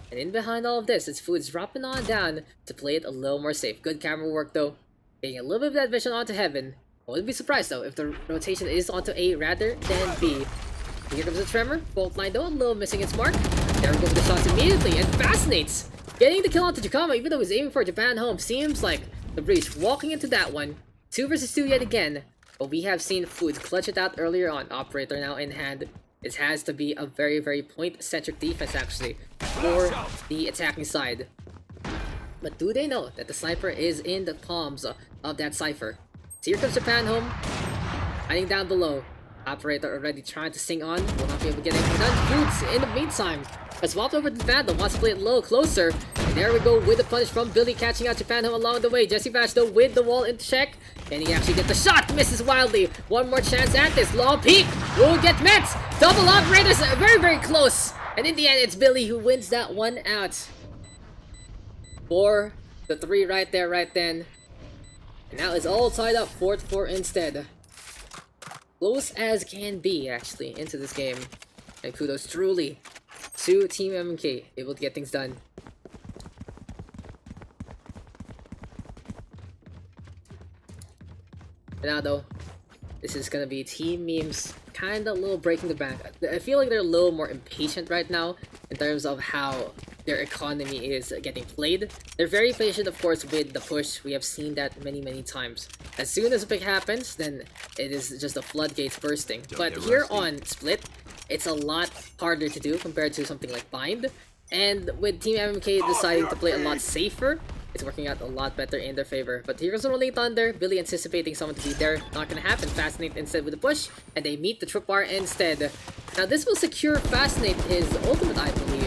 And in behind all of this, it's Foods dropping on down to play it a little more safe. Good camera work though. Getting a little bit of that vision onto Heaven. I wouldn't be surprised though if the rotation is onto A rather than B. Here comes the Tremor. Bolt line though, a little missing its mark. There we go with the shots immediately and Fascinates. Getting the kill onto Jakama even though he's aiming for Japan Home. Seems like the Breach walking into that one. 2 versus 2 yet again. But we have seen Foods clutch it out earlier on. Operator now in hand. It has to be a very, very point-centric defense actually for the attacking side. But do they know that the Sniper is in the palms of that Cypher? So here comes Japan Home. Hiding down below. Operator already trying to sing on. Will not be able to get anything done. Foods in the meantime has swapped over to Vandal. Wants to play it low, closer. And there we go with the punish from Billy, catching out Japan Home along the way. Jesse Vash though with the wall in check. And he actually gets the shot. Misses wildly. One more chance at this. Long peak will get met. Double operators very, very close. And in the end, it's Billy who wins that one out. 4 to 3 right there, right then. And now it's all tied up 4-4 instead. Close as can be, actually, into this game. And kudos truly to Team MMK, able to get things done. But now though, this is gonna be Team MeMes kinda a little breaking the bank. I feel like they're a little more impatient right now in terms of how their economy is getting played. They're very patient, of course, with the push. We have seen that many, many times. As soon as a pick happens, then it is just the floodgates bursting. But here on Split, it's a lot harder to do compared to something like Bind. And with Team MMK deciding to play a lot safer, it's working out a lot better in their favor. But here's the Rolling Thunder. Billy anticipating someone to be there. Not gonna happen. Fascinate instead with the push. And they meet the trip bar instead. Now this will secure Fascinate his ultimate, I believe.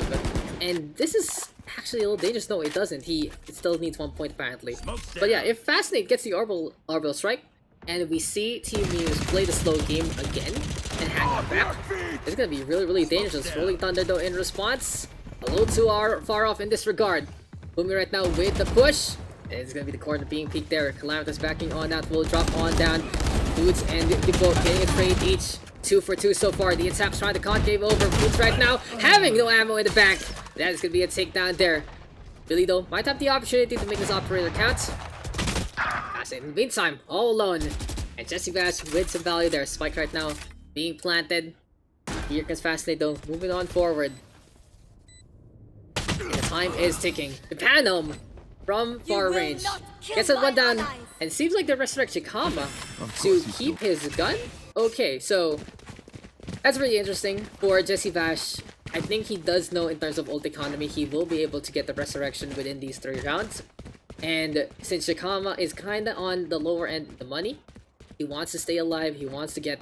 And this is actually a little dangerous. No, it doesn't. It still needs 1 point apparently. But yeah, if Fascinate gets the orbital strike, and we see Team MeMes play the slow game again and hang on back, it's gonna be really, really dangerous. Rolling Thunder though in response, a little too far off in this regard. Boomy right now with the push. And it's gonna be the corner being peaked there. Calamitous backing on that will drop on down. Foods and Gibbo getting a trade each. 2 for 2 so far. The attack's trying to concave over. Foods right now having no ammo in the back. That is going to be a takedown there. Billy, though, might have the opportunity to make this operator count. In the meantime, all alone. And Jesse Vash with some value there. Spike right now being planted. Here comes Fascinate, though. Moving on forward. And the time is ticking. Japan home from far range. Gets that one down. And it seems like they resurrect Chikama to keep his gun. Okay, so that's really interesting for Jesse Vash. I think he does know in terms of ult economy, he will be able to get the resurrection within these 3 rounds. And since Chikama is kinda on the lower end of the money, he wants to stay alive, he wants to get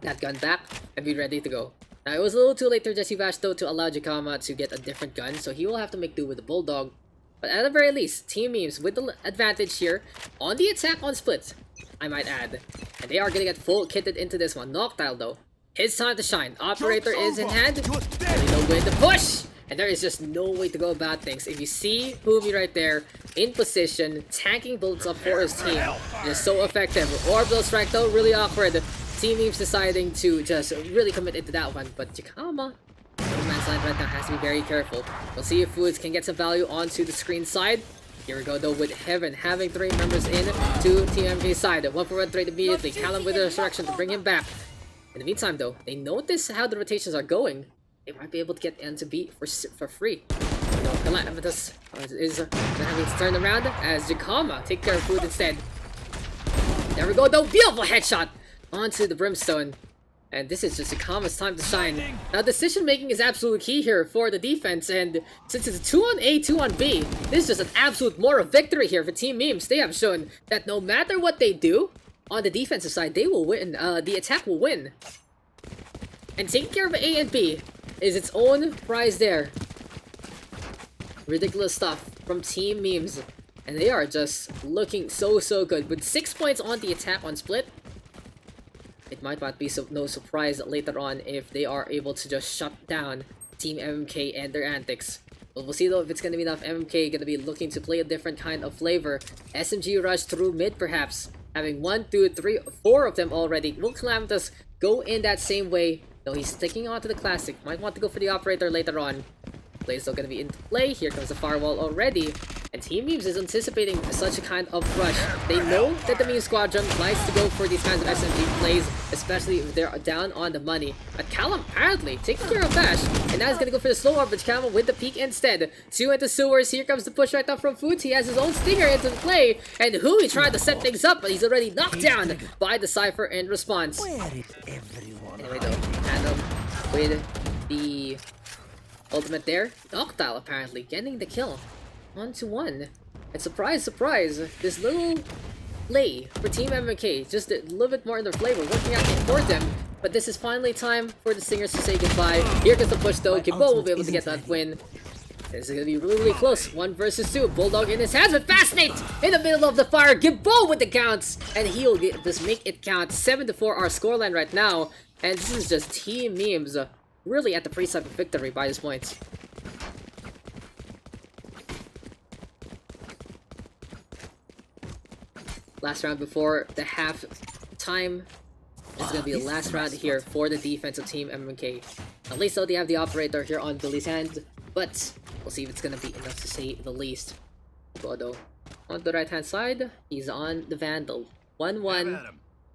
that gun back and be ready to go. Now, it was a little too late for Jesse Vash though to allow Chikama to get a different gun, so he will have to make do with the Bulldog. But at the very least, Team MeMes with the advantage here on the attack on split, I might add. And they are gonna get full kitted into this one. Noctile though, his time to shine. Operator is in hand. Only no way to push! And there is just no way to go about things. If you see Humi right there, in position, tanking bullets up for his team, it is so effective. Orbital strike though, really awkward. Team MeMes deciding to just really commit into that one. But Chikama, no man's land right now, has to be very careful. We'll see if Foods can get some value onto the screen side. Here we go though with Heaven having 3 members in to Team MK side. 1 for 1 trade immediately. Callum with the resurrection to bring him back. In the meantime though, they notice how the rotations are going. They might be able to get N to B for free. No, Calamitous is having to turn around as Chikama take care of Food instead. There we go though, beautiful headshot onto the Brimstone. And this is just Chikama's time to shine. Now, decision making is absolutely key here for the defense, and since it's a 2 on A, 2 on B, this is just an absolute moral victory here for Team MeMes. They have shown that no matter what they do, on the defensive side, they will win. The attack will win. And taking care of A and B is its own prize there. Ridiculous stuff from Team MeMes. And they are just looking so good. With 6 points on the attack on split, it might not be no surprise later on if they are able to just shut down Team MMK and their antics. But we'll see though if it's gonna be enough. MMK gonna be looking to play a different kind of flavor. SMG rush through mid perhaps. Having 1, 2, 3, 4 of them already. Will Calamitous go in that same way? Though he's sticking onto the classic. Might want to go for the operator later on. Play is still gonna be into play. Here comes the firewall already. And Team MeMes is anticipating such a kind of rush. They know that the MeMes squadron likes to go for these kinds of SMG plays, especially if they're down on the money. But Callum apparently taking care of Bash, and now he's gonna go for the slow orbit. Callum with the peak instead. 2 into sewers. Here comes the push right now from Foods. He has his own stinger into the play, and Hui tried to set things up, but he's already knocked down by the Cypher in response. Where is everyone? Anyway though, Adam with the ultimate there. Noctile apparently getting the kill. 1-1. And surprise, this little play for Team MMK, just a little bit more in their flavor, working out for them. But this is finally time for the Stingers to say goodbye. Here comes the push though. Gibbo will be able to get that win. This is gonna be really close. 1 versus 2. Bulldog in his hands with Fascinate in the middle of the fire. Gibbo with the counts, and he'll just make it count. 7-4 our scoreline right now, and this is just Team MeMes really at the pre-side of victory by this point. Last round before the half time is going to be the last round here for the defensive team MMK. At least though they have the operator here on Billy's hand, but we'll see if it's going to be enough to say the least. Godo on the right hand side, he's on the Vandal. 1-1,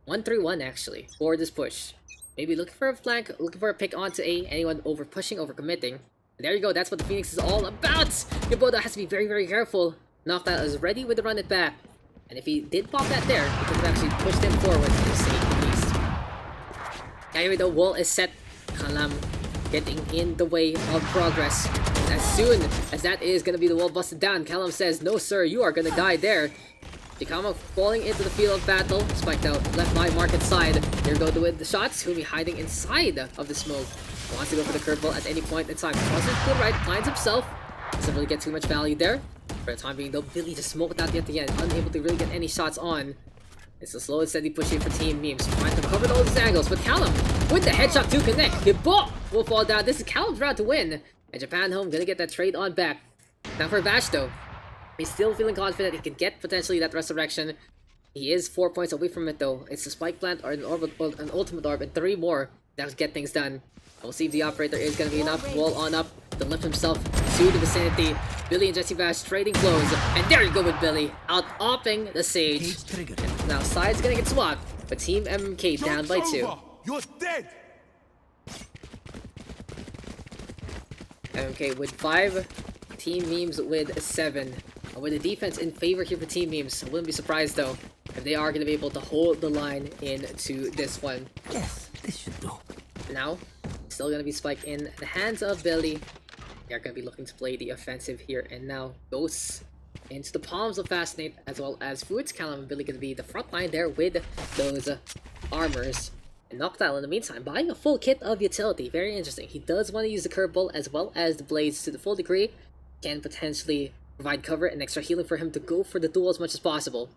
1-3-1 actually for this push. Maybe looking for a flank, looking for a pick onto A, anyone over pushing, over committing. And there you go, that's what the Phoenix is all about. Yoboda has to be very careful. Noctile is ready with the run it back. And if he did pop that there, he could have actually pushed him forward to save the beast. Anyway, the wall is set. Kalam getting in the way of progress. And as soon as that is going to be the wall busted down, Kalam says, no sir, you are going to die there. Chikama falling into the field of battle. Spiked out, left by market side. Here go with the shots. He'll be hiding inside of the smoke. Wants to go for the curveball at any point in time. Crosses to the right, finds himself. Doesn't really get too much value there. For the time being though, Billy just smoked out at the end, unable to really get any shots on. It's a slow and steady pushing for Team MeMes, trying to cover all these angles, but Callum with the headshot to connect. Gibbo will fall down. This is Callum's round to win, and Japan home gonna get that trade on back. Now for Vash though, he's still feeling confident he can get potentially that resurrection. He is 4 points away from it though. It's a spike plant or an ultimate orb and 3 more that will get things done. We'll see if the operator is going to be enough. Wall on up to lift himself to the vicinity. Billy and Jesse Bash trading blows. And there you go with Billy. Out-opping the Sage. And now Side's going to get swapped. But Team MMK down by 2. You're dead. MMK with 5. Team Memes with 7. With the defense in favor here for Team Memes. I wouldn't be surprised though if they are going to be able to hold the line into this one. Yes, this should do. Now, still going to be Spike in the hands of Billy. They're going to be looking to play the offensive here. And now, Ghosts into the palms of Fascinate, as well as Foods. Callum and Billy going to be the front line there with those armors. And Noctile, in the meantime, buying a full kit of utility. Very interesting. He does want to use the Curve Ball as well as the Blades to the full degree. Can potentially provide cover and extra healing for him to go for the duel as much as possible.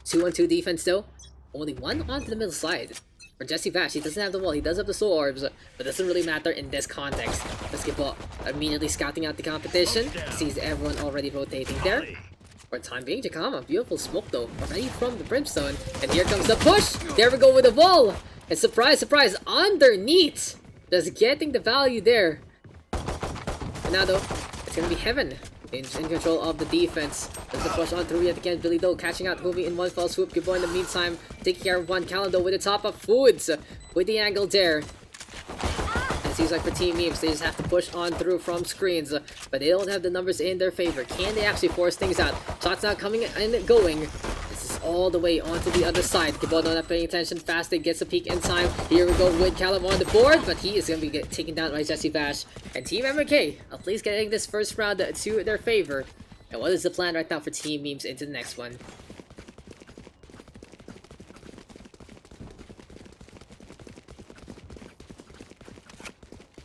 2-on-2 defense though. Only 1 onto the middle side. For Jesse Vash, he doesn't have the wall, he does have the soul orbs, but doesn't really matter in this context. Basketball immediately scouting out the competition, sees everyone already rotating there. For the time being, Jakama, beautiful smoke though, already from the Brimstone. And here comes the push! There we go with the wall! And surprise, surprise, underneath! Just getting the value there. And now though, it's gonna be Heaven in control of the defense. There's the push on through yet again. Billy though catching out Hoovy in one fell swoop. Good boy in the meantime, taking care of one. Calendar with the top of Foods with the angle there. It seems like for Team Memes, they just have to push on through from screens, but they don't have the numbers in their favor. Can they actually force things out? Shots now coming and going. This is all the way onto the other side. Kibono not paying attention. Fast, it gets a peek in time. Here we go with Callum on the board, but he is going to be taken down by Jesse Bash. And Team MMK, at least getting this first round to their favor. And what is the plan right now for Team Memes into the next one?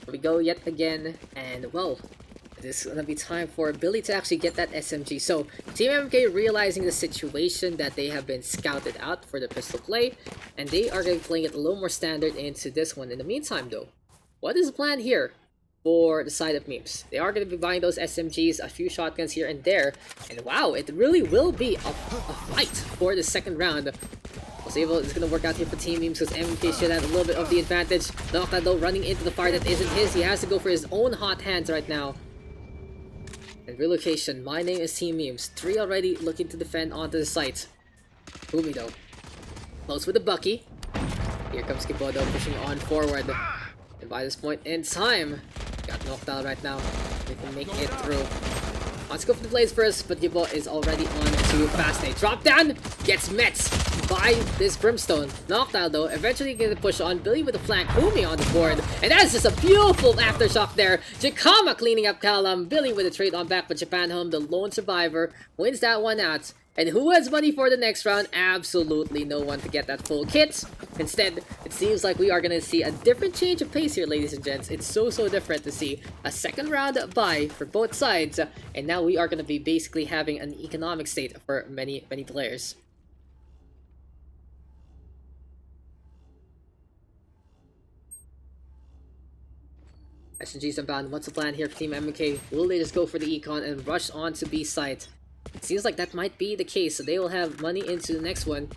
Here we go yet again, and well, this is gonna be time for Billy to actually get that SMG. So, Team MMK realizing the situation that they have been scouted out for the pistol play, and they are gonna be playing it a little more standard into this one. In the meantime though, what is the plan here for the side of Memes? They are gonna be buying those SMGs, a few shotguns here and there, and wow, it really will be a fight for the second round. We'll see if it's going to work out here for Team Memes, because MMK should have a little bit of the advantage. Nocta though running into the fire that isn't his. He has to go for his own hot hands right now. And relocation. My name is Team Memes. 3 already looking to defend onto the site. Fumi though. Close with the Bucky. Here comes Kibodo pushing on forward. And by this point in time, got knocked out right now. They can make it through. Let's go for the Blaze first, but Gibo is already on to Fascinate. Drop down, gets met by this Brimstone. Noctile though, eventually gonna push on Billy with a flank, Umi on the board. And that is just a beautiful aftershock there. Jakama cleaning up Callum, Billy with a trade on back, but Japan Home, the lone survivor, wins that one out. And who has money for the next round? Absolutely no one to get that full kit. Instead, it seems like we are going to see a different change of pace here, ladies and gents. It's so different to see a second round buy for both sides. And now we are going to be basically having an economic state for many players. SMGs unbound. What's the plan here for Team MMK? Will they just go for the econ and rush on to B site? It seems like that might be the case, so they will have money into the next one.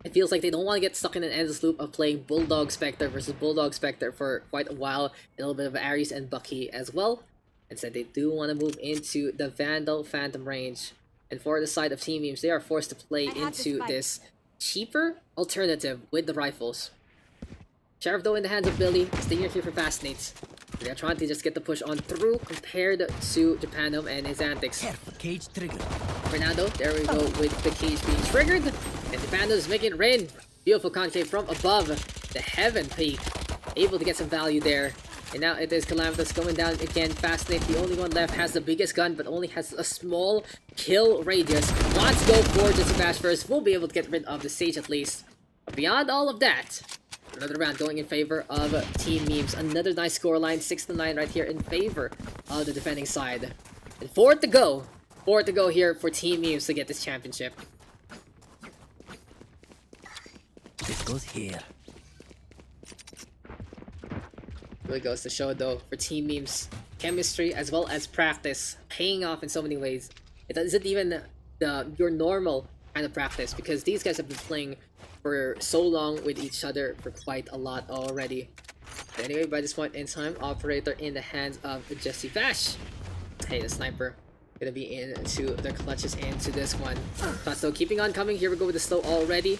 It feels like they don't want to get stuck in an endless loop of playing Bulldog Spectre versus Bulldog Spectre for quite a while. A little bit of Ares and Bucky as well. Instead, they do want to move into the Vandal Phantom range. And for the side of Team Memes, they are forced to play into this cheaper alternative with the rifles. Sheriff though in the hands of Billy, staying here for Fascinates. They're trying to just get the push on through compared to Japanum and his antics. Careful, cage triggered. Fernando, there we go with the cage being triggered. And Japanum is making it rain. Beautiful concave from above the heaven peak. Able to get some value there. And now it is Calamitous going down again. Fascinate, the only one left, has the biggest gun, but only has a small kill radius. Let's go for Jesse Bash first. We'll be able to get rid of the Sage at least. But beyond all of that, another round going in favor of Team Memes. Another nice scoreline, 6-9 right here in favor of the defending side. And 4 to go. 4 to go here for Team Memes to get this championship. This goes here. Really goes to show though, for Team Memes, chemistry as well as practice paying off in so many ways. It isn't even your normal kind of practice, because these guys have been playing for so long with each other for quite a lot already. But anyway, by this point in time, operator in the hands of Jesse Vash. Hey, the sniper gonna be into the clutches into this one. But still keeping on coming. Here we go with the slow already.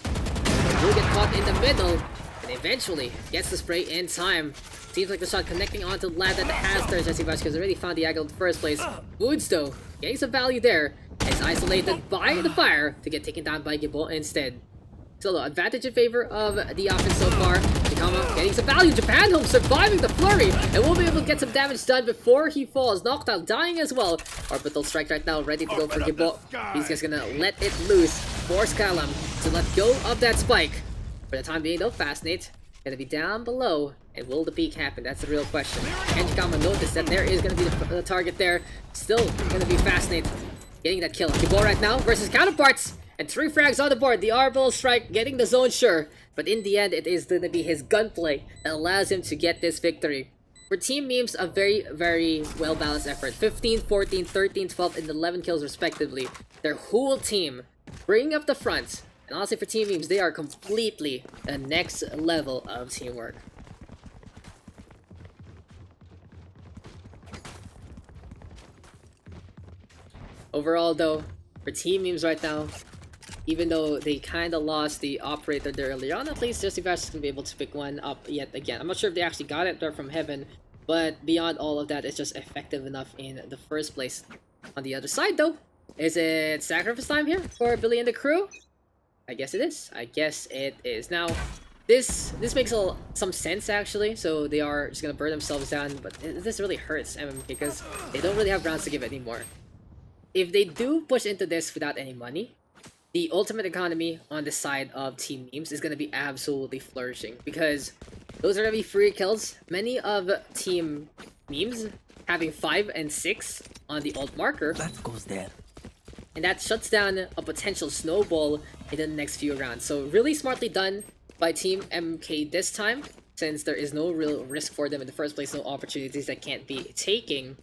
Will get caught in the middle, and eventually gets the spray in time. Seems like the shot connecting onto the lad that has there. Jesse Vash has already found the angle in the first place. Woods though, getting some value there. It's isolated by the fire to get taken down by Gibbo instead. So advantage in favor of the offense so far. Chikama getting some value. Japan Home surviving the flurry and will be able to get some damage done before he falls. Knocked out, dying as well. Orbital strike right now, ready to go for Gibbo. He's just gonna let it loose. Force Kalam to let go of that spike. For the time being though, Fascinate gonna be down below. And will the peak happen? That's the real question. And Chikama noticed that there is gonna be the target there. Still gonna be Fascinate getting that kill. Gibbo right now versus counterparts. And 3 frags on the board. The orbital strike getting the zone, sure. But in the end, it is going to be his gunplay that allows him to get this victory. For Team Memes, a very, very well-balanced effort. 15, 14, 13, 12, and 11 kills respectively. Their whole team bringing up the front. And honestly, for Team Memes, they are completely the next level of teamwork. Overall, though, for Team Memes right now, even though they kind of lost the operator there earlier on, at least Jesse Vash is going to be able to pick one up yet again. I'm not sure if they actually got it there from heaven, but beyond all of that, it's just effective enough in the first place. On the other side, though, is it sacrifice time here for Billy and the crew? I guess it is. I guess it is. Now, this makes some sense, actually. So they are just going to burn themselves down, but this really hurts MMK because they don't really have rounds to give anymore. If they do push into this without any money, the ultimate economy on the side of Team Memes is going to be absolutely flourishing, because those are going to be free kills. Many of Team Memes having 5 and 6 on the ult marker. That goes there. And that shuts down a potential snowball in the next few rounds. So really smartly done by Team MK this time, since there is no real risk for them in the first place, no opportunities that can't be taking.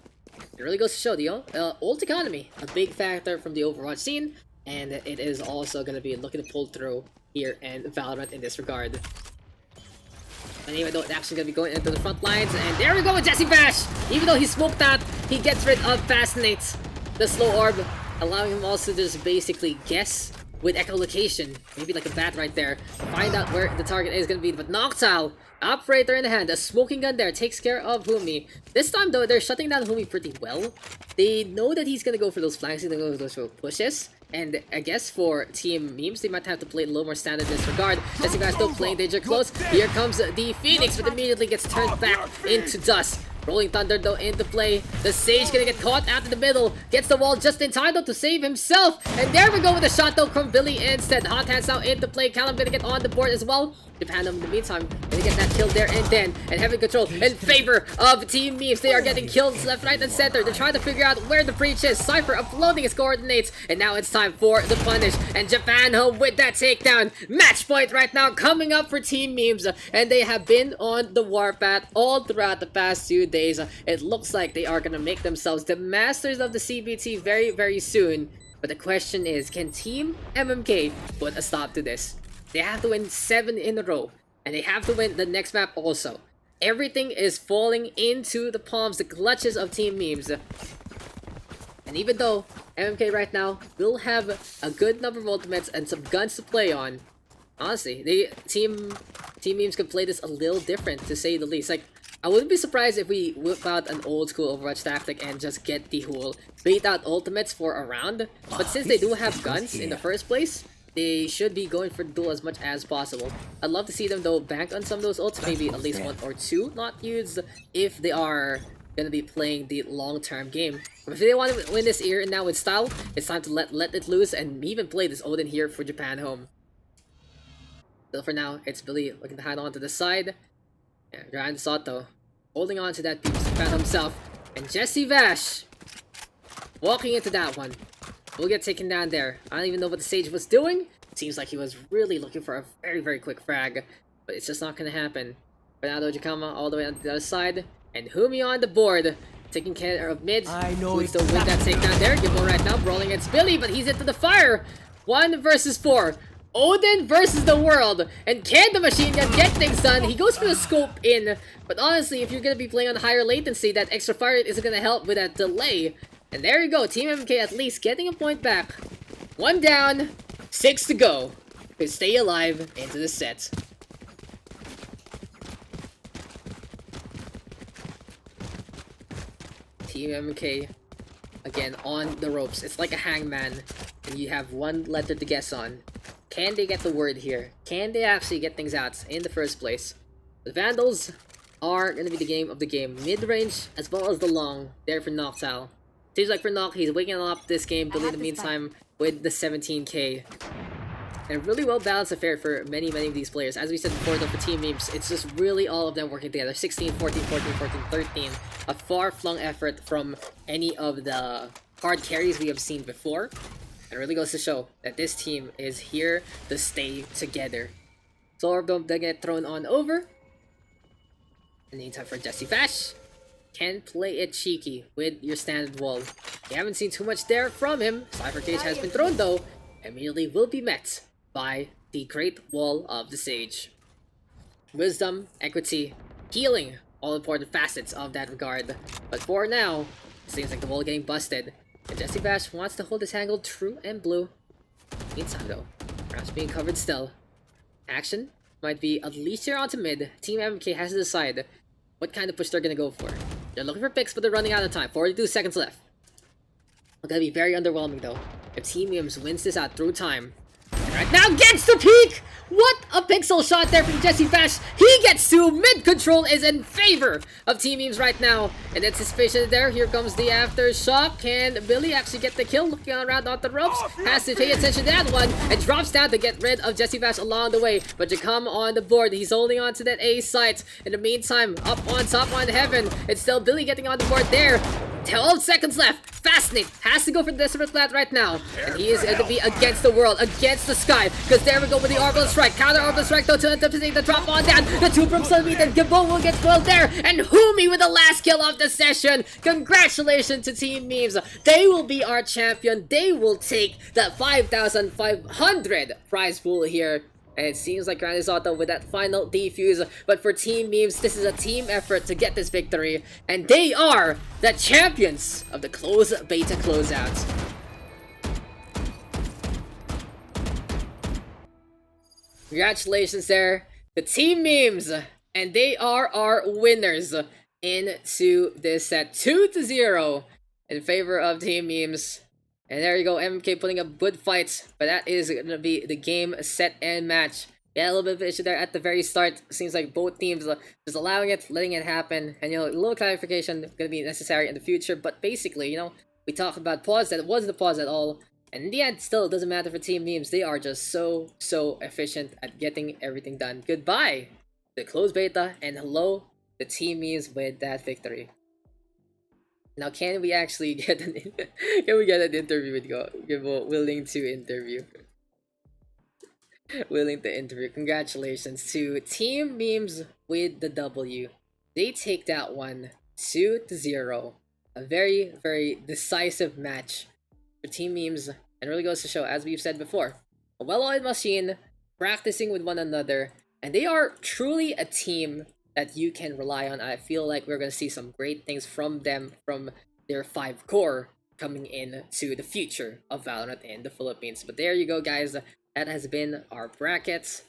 It really goes to show the ult economy, a big factor from the Overwatch scene. And it is also going to be looking to pull through here in Valorant in this regard. Anyway, though, actually going to be going into the front lines. And there we go with Jesse Vash! Even though he smoked out, he gets rid of Fascinate, the slow orb, allowing him also to just basically guess with echolocation. Maybe like a bat right there. Find out where the target is going to be. But Noctile, operator in the hand, a smoking gun there, takes care of Humi. This time, though, they're shutting down Humi pretty well. They know that he's going to go for those flanks, he's going to go for those pushes. And I guess for Team Memes, they might have to play a little more standard in this regard. Jesse Vash still playing danger close. Here comes the Phoenix, but immediately gets turned back into dust. Rolling Thunder though into play. The Sage gonna get caught out in the middle. Gets the wall just in time though to save himself. And there we go with a shot though from Billy instead. Hot Hands now into play. Callum gonna get on the board as well. Japan in the meantime gonna get that kill there and then. And having control in favor of Team Memes. They are getting kills left, right, and center. They're trying to figure out where the breach is. Cypher uploading his coordinates. And now it's time for the punish. And Japan home with that takedown. Match point right now coming up for Team Memes. And they have been on the warpath all throughout the past 2 days. It looks like they are going to make themselves the masters of the CBT very, very soon. But the question is, can Team MMK put a stop to this? They have to win 7 in a row. And they have to win the next map also. Everything is falling into the palms, the clutches of Team Memes. And even though MMK right now will have a good number of ultimates and some guns to play on, honestly, Team Memes could play this a little different, to say the least. Like, I wouldn't be surprised if we whip out an old school Overwatch tactic and just get the whole bait out ultimates for a round. But since they do have guns in the first place, they should be going for the duel as much as possible. I'd love to see them though bank on some of those ults, maybe at least 1 or 2 not used if they are gonna be playing the long-term game. But if they want to win this here and now with style, it's time to let it loose and even play this Odin here for Japan home. So for now, it's Billy looking to hide on to the side. Yeah, Ryan Soto holding on to that piece to defend himself. And Jesse Vash walking into that one. Will get taken down there. I don't even know what the Sage was doing. Seems like he was really looking for a very, very quick frag. But it's just not going to happen. Bernardo Jacama all the way on the other side. And Humi on the board. taking care of mid. I know Would still win that takedown there. Gibbo right now brawling against Billy, but he's into the fire. 1 versus 4. Odin versus the world. And can the machine gun get things done? He goes for the scope in. But honestly, if you're going to be playing on higher latency, that extra fire rate isn't going to help with that delay. And there you go. Team MMK at least getting a point back. 1 down, 6 to go. Could stay alive into the set. Team MMK, again, on the ropes. It's like a hangman, and you have 1 letter to guess on. Can they get the word here? Can they actually get things out in the first place? The Vandals are going to be the game of the game. Mid-range, as well as the long, there for Noctile. Seems like for Noct, he's waking up this game, but in the meantime, with the 17k. And a really well balanced affair for many of these players. As we said before though, for Team Memes, it's just really all of them working together. 16, 14, 14, 14, 13. A far-flung effort from any of the hard carries we have seen before. And it really goes to show that this team is here to stay together. So Orb Dome does get thrown on over. In the meantime for Jesse Fash. Can play it cheeky with your standard wall. You haven't seen too much there from him. Cypher Cage has been thrown though. Immediately will be met by the Great Wall of the Sage. Wisdom, equity, healing, all important facets of that regard. But for now, it seems like the wall getting busted. And Jesse Bash wants to hold his angle true and blue. Meantime though, perhaps being covered still. Action might be unleashed here onto mid. Team MMK has to decide what kind of push they're gonna go for. They're looking for picks, but they're running out of time. 42 seconds left. It's gonna be very underwhelming though if Team Memes wins this out through time. And right now gets the peak! What a pixel shot there from Jesse Fash. He gets 2. Mid control is in favor of Team Memes right now. And anticipation there. Here comes the aftershock. Can Billy actually get the kill? Looking around on the ropes. Has to pay attention to that one. And drops down to get rid of Jesse Fash along the way. But to come on the board. He's holding on to that A site. In the meantime, up on top on heaven. It's still Billy getting on the board there. 12 seconds left. Fascinating. Has to go for the Desperate Plat right now. And he is going to be against the world, against the sky. Because there we go with the Orbital Strike. Counter Orbital Strike though to anticipate the drop on down. The 2 from Sunbeat and Gibbo will get spoiled there. And Humi with the last kill of the session. Congratulations to Team Memes. They will be our champion. They will take the 5,500 prize pool here. And it seems like Grand Auto with that final defuse. But for Team Memes, this is a team effort to get this victory. And they are the champions of the Close Beta Closeout. Congratulations there, the Team Memes. And they are our winners into this set. 2-0 in favor of Team Memes. And there you go, MMK putting up good fights, but that is going to be the game, set, and match. Yeah, a little bit of issue there at the very start. Seems like both teams just allowing it, letting it happen, and a little clarification going to be necessary in the future. But basically, we talked about pause that it wasn't a pause at all, and in the end, still it doesn't matter for Team Memes. They are just so efficient at getting everything done. Goodbye, the closed beta, and hello, the Team Memes with that victory. Now, can we actually get an interview with Gibbo? Willing to interview? Willing to interview. Congratulations to Team Memes with the W. They take that one 2-0. A very decisive match for Team Memes, and really goes to show, as we've said before, a well-oiled machine, practicing with one another, and they are truly a team that you can rely on. I feel like we're going to see some great things from them, from their 5 core coming in to the future of Valorant in the Philippines. But there you go, guys. That has been our brackets.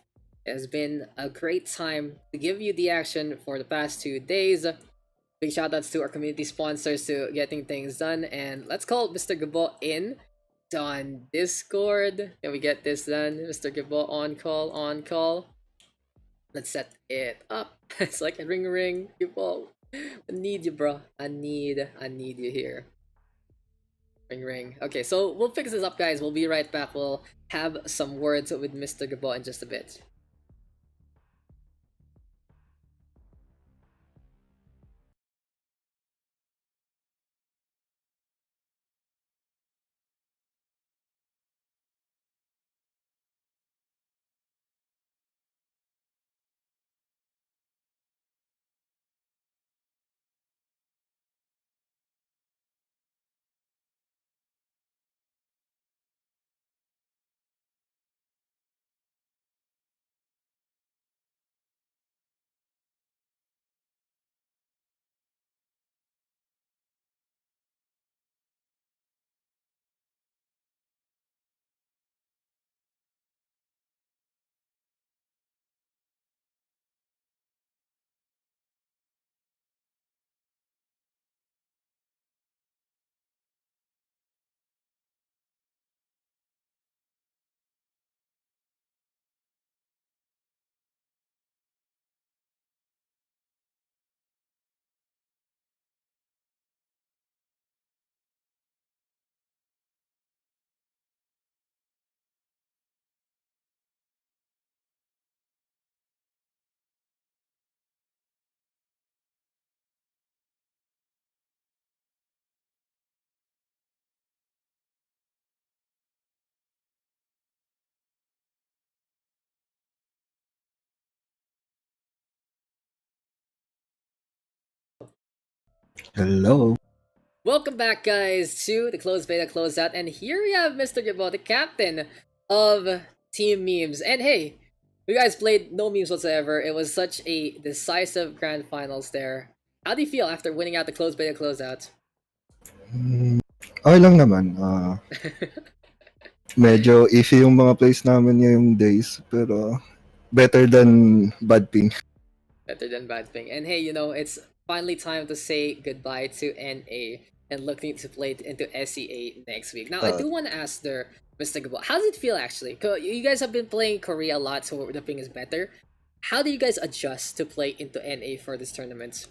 It has been a great time to give you the action for the past 2 days. Big shoutouts to our community sponsors to getting things done. And let's call Mr. Gabo in on Discord. Can we get this done? Mr. Gabo on call. Let's set it up. It's like a ring. Gabo, I need you, bro. I need you here. Ring. Okay, so we'll fix this up, guys. We'll be right back. We'll have some words with Mr. Gabo in just a bit. Hello. Welcome back, guys, to the Closed Beta Closeout, and here we have Mr. Gabo, the captain of Team Memes. And hey, you guys played no memes whatsoever. It was such a decisive grand finals there. How do you feel after winning out the Closed Beta Closeout? Okay lang naman. Medyo iffy yung mga plays namin ngayong days, pero better than bad ping. Better than bad thing. And hey, it's finally time to say goodbye to NA and looking to play into SEA next week. Now, I do want to ask there, Mr. Gabo, how does it feel actually? 'Cause you guys have been playing Korea a lot, so the ping is better. How do you guys adjust to play into NA for this tournament?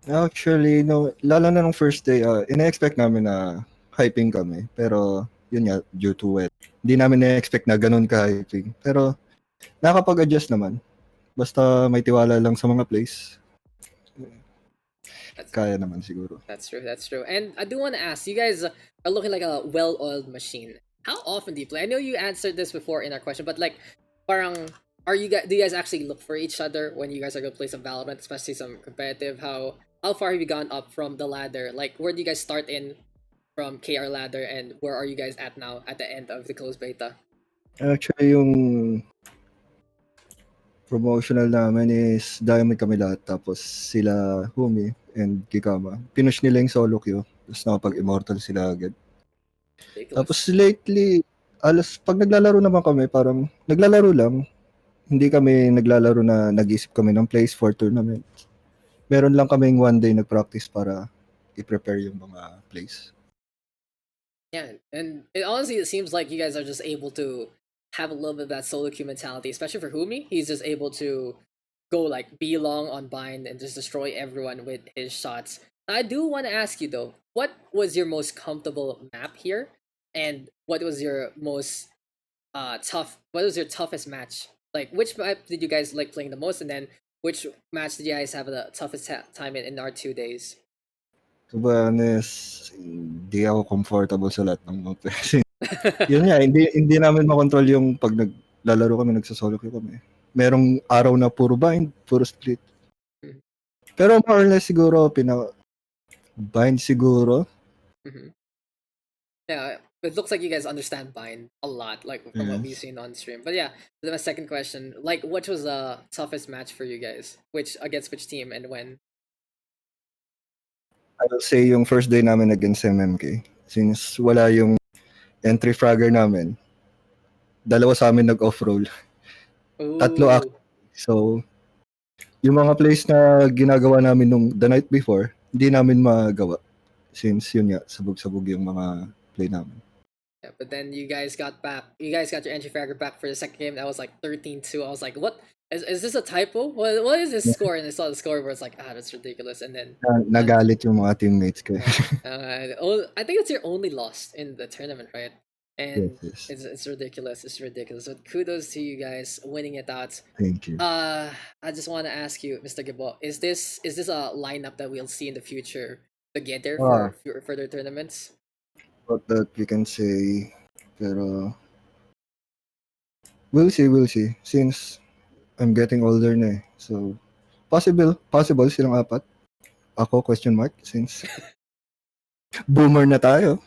Actually, no, lalo na nung first day, ina-expect namin na hyping kami. Pero, yun nga, due to wet. Hindi namin na-expect na ganun ka-hyping. Pero, nakapag-adjust naman. Basta may tiwala lang sa mga plays. That's, Kaya naman siguro. that's true. That's true. And I do want to ask, you guys are looking like a well-oiled machine. How often do you play? I know you answered this before in our question, but like, parang, do you guys actually look for each other when you guys are gonna play some Valorant, especially some competitive? How far have you gone up from the ladder? Like, where do you guys start in from KR ladder, and where are you guys at now at the end of the closed beta? Actually, yung promotional namin is diamond kami lahat. Tapos sila Humi and Kikama. Pinush nila yung solo queue. Tapos nakapag-immortal sila agad. Tapos Ridiculous. lately, pag naglalaro naman kami, parang naglalaro lang. Hindi kami naglalaro na nag-isip kami ng place for tournament. Meron lang kaming one day nag-practice para i-prepare yung mga plays. Yeah, and it seems like you guys are just able to have a little bit of that solo queue mentality, especially for Humi. He's just able to go like be long on bind and just destroy everyone with his shots. I do want to ask you though, what was your most comfortable map here, and what was your most tough? What was your toughest match? Like, which map did you guys like playing the most, and then which match did you guys have the toughest time in our 2 days? To be honest, hindi ako comfortable sa lahat ng mga plays. Yun nga, hindi namin makontrol yung pag naglalaro kami, nagsasolo queue kami. Merong araw na puro bind, puro split. Mhm. Pero more or less siguro, bind siguro. Mm-hmm. Yeah, it looks like you guys understand bind a lot, like from what we've Yes. seen on stream. But yeah, then my second question, like, what was the toughest match for you guys? Which against which team and when? I will say yung first day namin against MMK. Since wala yung entry fragger namin, dalawa sa amin nag-off-roll. Tatlo Ooh, actually. So, yung mga plays na ginagawa namin nung the night before, hindi namin magawa. Since yun nga, sabog-sabog yung mga play namin. yeah. But then you guys got back. You guys got your entry fragger back for the second game. That was like 13-2. I was like, what? Is this a typo? What is this score? And I saw the score where it's like, that's ridiculous. And then Nagalit yung mga teammates ko. I think it's your only loss in the tournament, right? And Yes. it's ridiculous. It's ridiculous. So kudos to you guys winning it out. Thank you. I just want to ask you, Mr. Gabo, is this a lineup that we'll see in the future together for further tournaments? What that we can say, pero we'll see. Since I'm getting older na eh. So, possible silang apat. Ako, question mark, since boomer na tayo.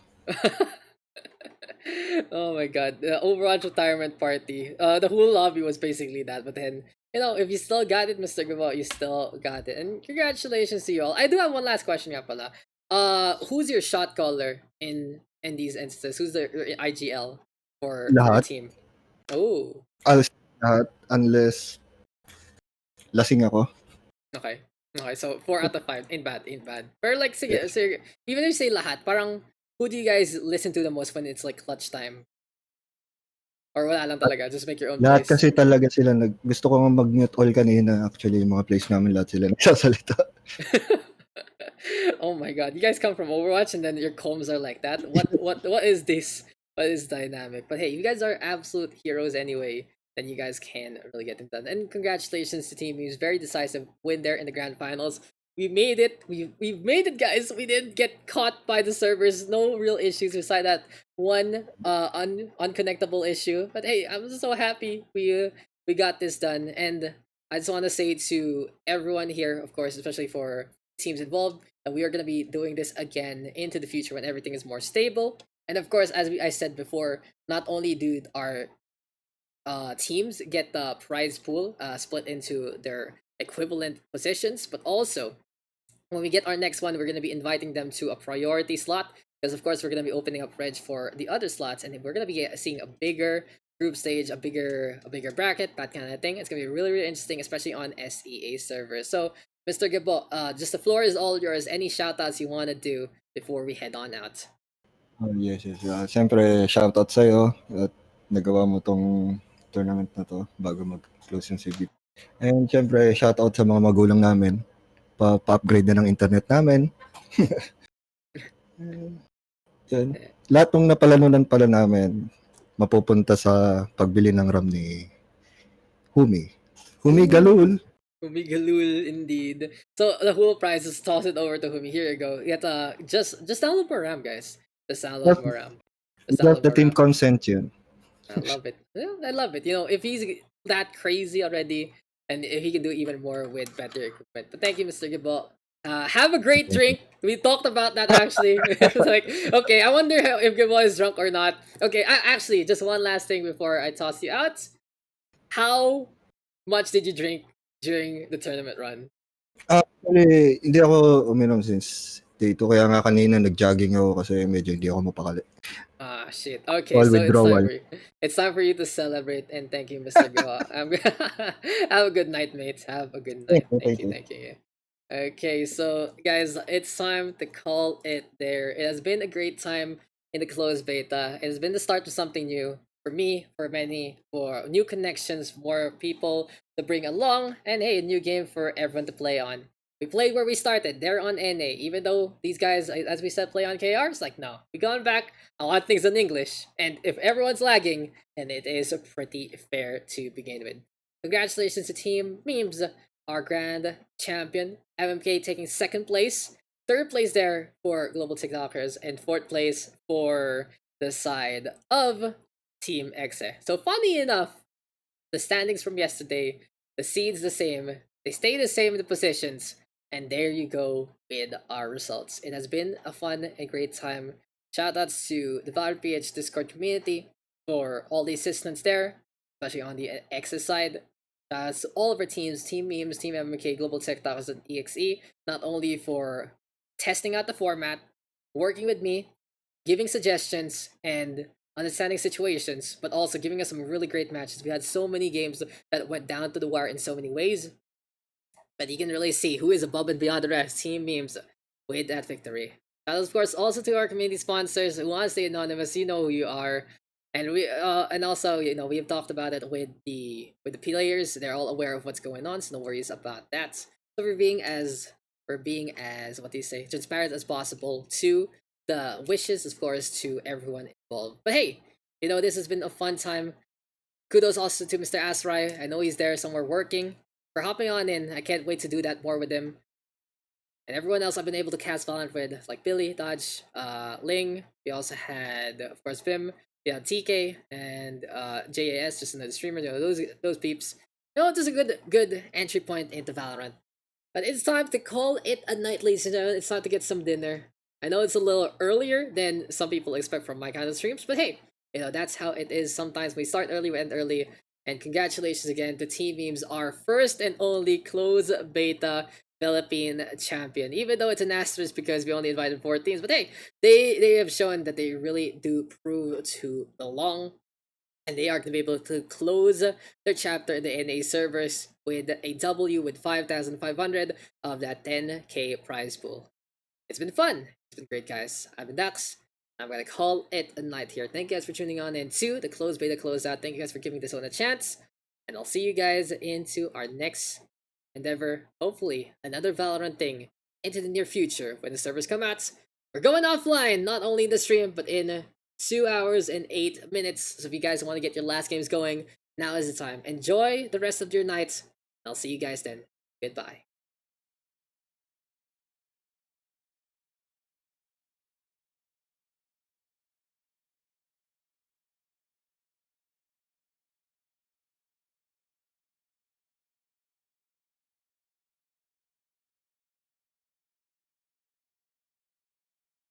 Oh my god, the Overwatch retirement party. The whole lobby was basically that, but then if you still got it, Mr. Gabo, you still got it, and congratulations to you all. I do have one last question, nga pala. Who's your shot caller in these instances? Who's the IGL for your Lahat. team? Oh, Lahat, unless lasing ako. okay. Okay, so 4 out of 5. Ain't bad, ain't bad. But like, sige, even if you say lahat, parang, who do you guys listen to the most when it's like clutch time? Or wala lang talaga, just make your own Lahat plays. kasi talaga sila gusto ko nga mag-mute all kanina. Actually, yung mga plays namin lahat sila nagsasalita. Oh my god, you guys come from Overwatch and then your comms are like that. What is this? What is dynamic? But hey, you guys are absolute heroes anyway. Then you guys can really get it done. And congratulations to Team Muse, very decisive win there in the grand finals. We made it. We've made it, guys. We didn't get caught by the servers. No real issues beside that one unconnectable issue. But hey, I'm just so happy we got this done. And I just want to say to everyone here, of course, especially for teams involved. And we are going to be doing this again into the future when everything is more stable. And of course, I said before, not only do our teams get the prize pool split into their equivalent positions, but also when we get our next one, we're going to be inviting them to a priority slot because, of course, we're going to be opening up reg for the other slots, and we're going to be seeing a bigger group stage, a bigger bracket, that kind of thing. It's going to be really, really interesting, especially on SEA servers. So, Mr. Gabo, just the floor is all yours. Any shoutouts you want to do before we head on out? Yes, yes. Siyempre, shoutout sa'yo at nagawa mo tong tournament na to bago mag-close yung CB. And siyempre, shoutout sa mga magulang namin. Pa-upgrade na ng internet namin. Yan. Lahat ng napalanunan pala namin, mapupunta sa pagbili ng RAM ni Humi. Humi Galul. Humi Galul, indeed. So the whole prize is toss it over to Humi. Here you go. Get just download more RAM, guys. Just download more RAM. Just Just download the more team RAM. consent yun. I love it. Yeah, I love it. You know, if he's that crazy already, and if he can do even more with better equipment. But thank you, Mr. Gibbo. Have a great drink. We talked about that actually. Like, okay, I wonder if Gibbo is drunk or not. Okay, actually, just one last thing before I toss you out. How much did you drink during the tournament run? Actually, hindi ako uminom since day 2. Kaya nga kanina nag-jogging ako kasi medyo hindi ako mapakali. Ah, shit. Okay, All so withdrawal. it's time for you to celebrate, and thank you, Mr. Goa. Have a good night, mate. Have a good night. Thank you. Thank you. Okay, so guys, it's time to call it there. It has been a great time in the closed beta. It has been the start to something new for me, for many, for new connections, more people to bring along, and hey, a new game for everyone to play on. We played where we started. They're on NA, even though these guys, as we said, play on KR. It's like, no, we gone back. I want things in English, and if everyone's lagging, then it is pretty fair to begin with. Congratulations to Team Memes, our grand champion. MMK taking second place, third place there for Global TikTokers, and fourth place for the side of Team Exe. So funny enough, the standings from yesterday, the seeds the same, they stay the same in the positions, and there you go with our results. It has been a fun and great time. Shoutouts to the Valorant PH Discord community for all the assistance there, especially on the Exe side. That's all of our teams, Team Memes, Team MMK, Global Tech Talks, and EXE, not only for testing out the format, working with me, giving suggestions, and understanding situations, but also giving us some really great matches. We had so many games that went down to the wire in so many ways, but you can really see who is above and beyond the rest. Team Memes with that victory. And of course, also to our community sponsors who want to stay anonymous, you know who you are. And and also, you know, we have talked about it with the players. They're all aware of what's going on, so no worries about that. So we're being as what do you say, transparent as possible to the wishes, of course, to everyone involved. But hey, you know, this has been a fun time. Kudos also to Mr. Asrai. I know he's there somewhere working. For hopping on in, I can't wait to do that more with him. And everyone else I've been able to cast Valorant with, like Billy, Dodge, Ling. We also had, of course, Vim. Yeah, TK and JAS, just another streamer. You know, those peeps. You know, just a good entry point into Valorant. But it's time to call it a night, ladies and gentlemen. It's time to get some dinner. I know it's a little earlier than some people expect from my kind of streams, but hey, you know, that's how it is. Sometimes we start early, we end early. And congratulations again to Team Memes, our first and only closed beta Philippine champion. Even though it's an asterisk because we only invited 4 teams, but hey, they have shown that they really do prove to belong, and they are going to be able to close their chapter in the NA servers with a W with 5,500 of that 10k prize pool. It's been fun. It's been great, guys. I've been Daks. I'm gonna call it a night here. Thank you guys for tuning on into the closed beta closeout. Thank you guys for giving this one a chance. And I'll see you guys into our next endeavor. Hopefully, another Valorant thing into the near future when the servers come out. We're going offline, not only in the stream, but in 2 hours and 8 minutes. So if you guys want to get your last games going, now is the time. Enjoy the rest of your night. I'll see you guys then. Goodbye.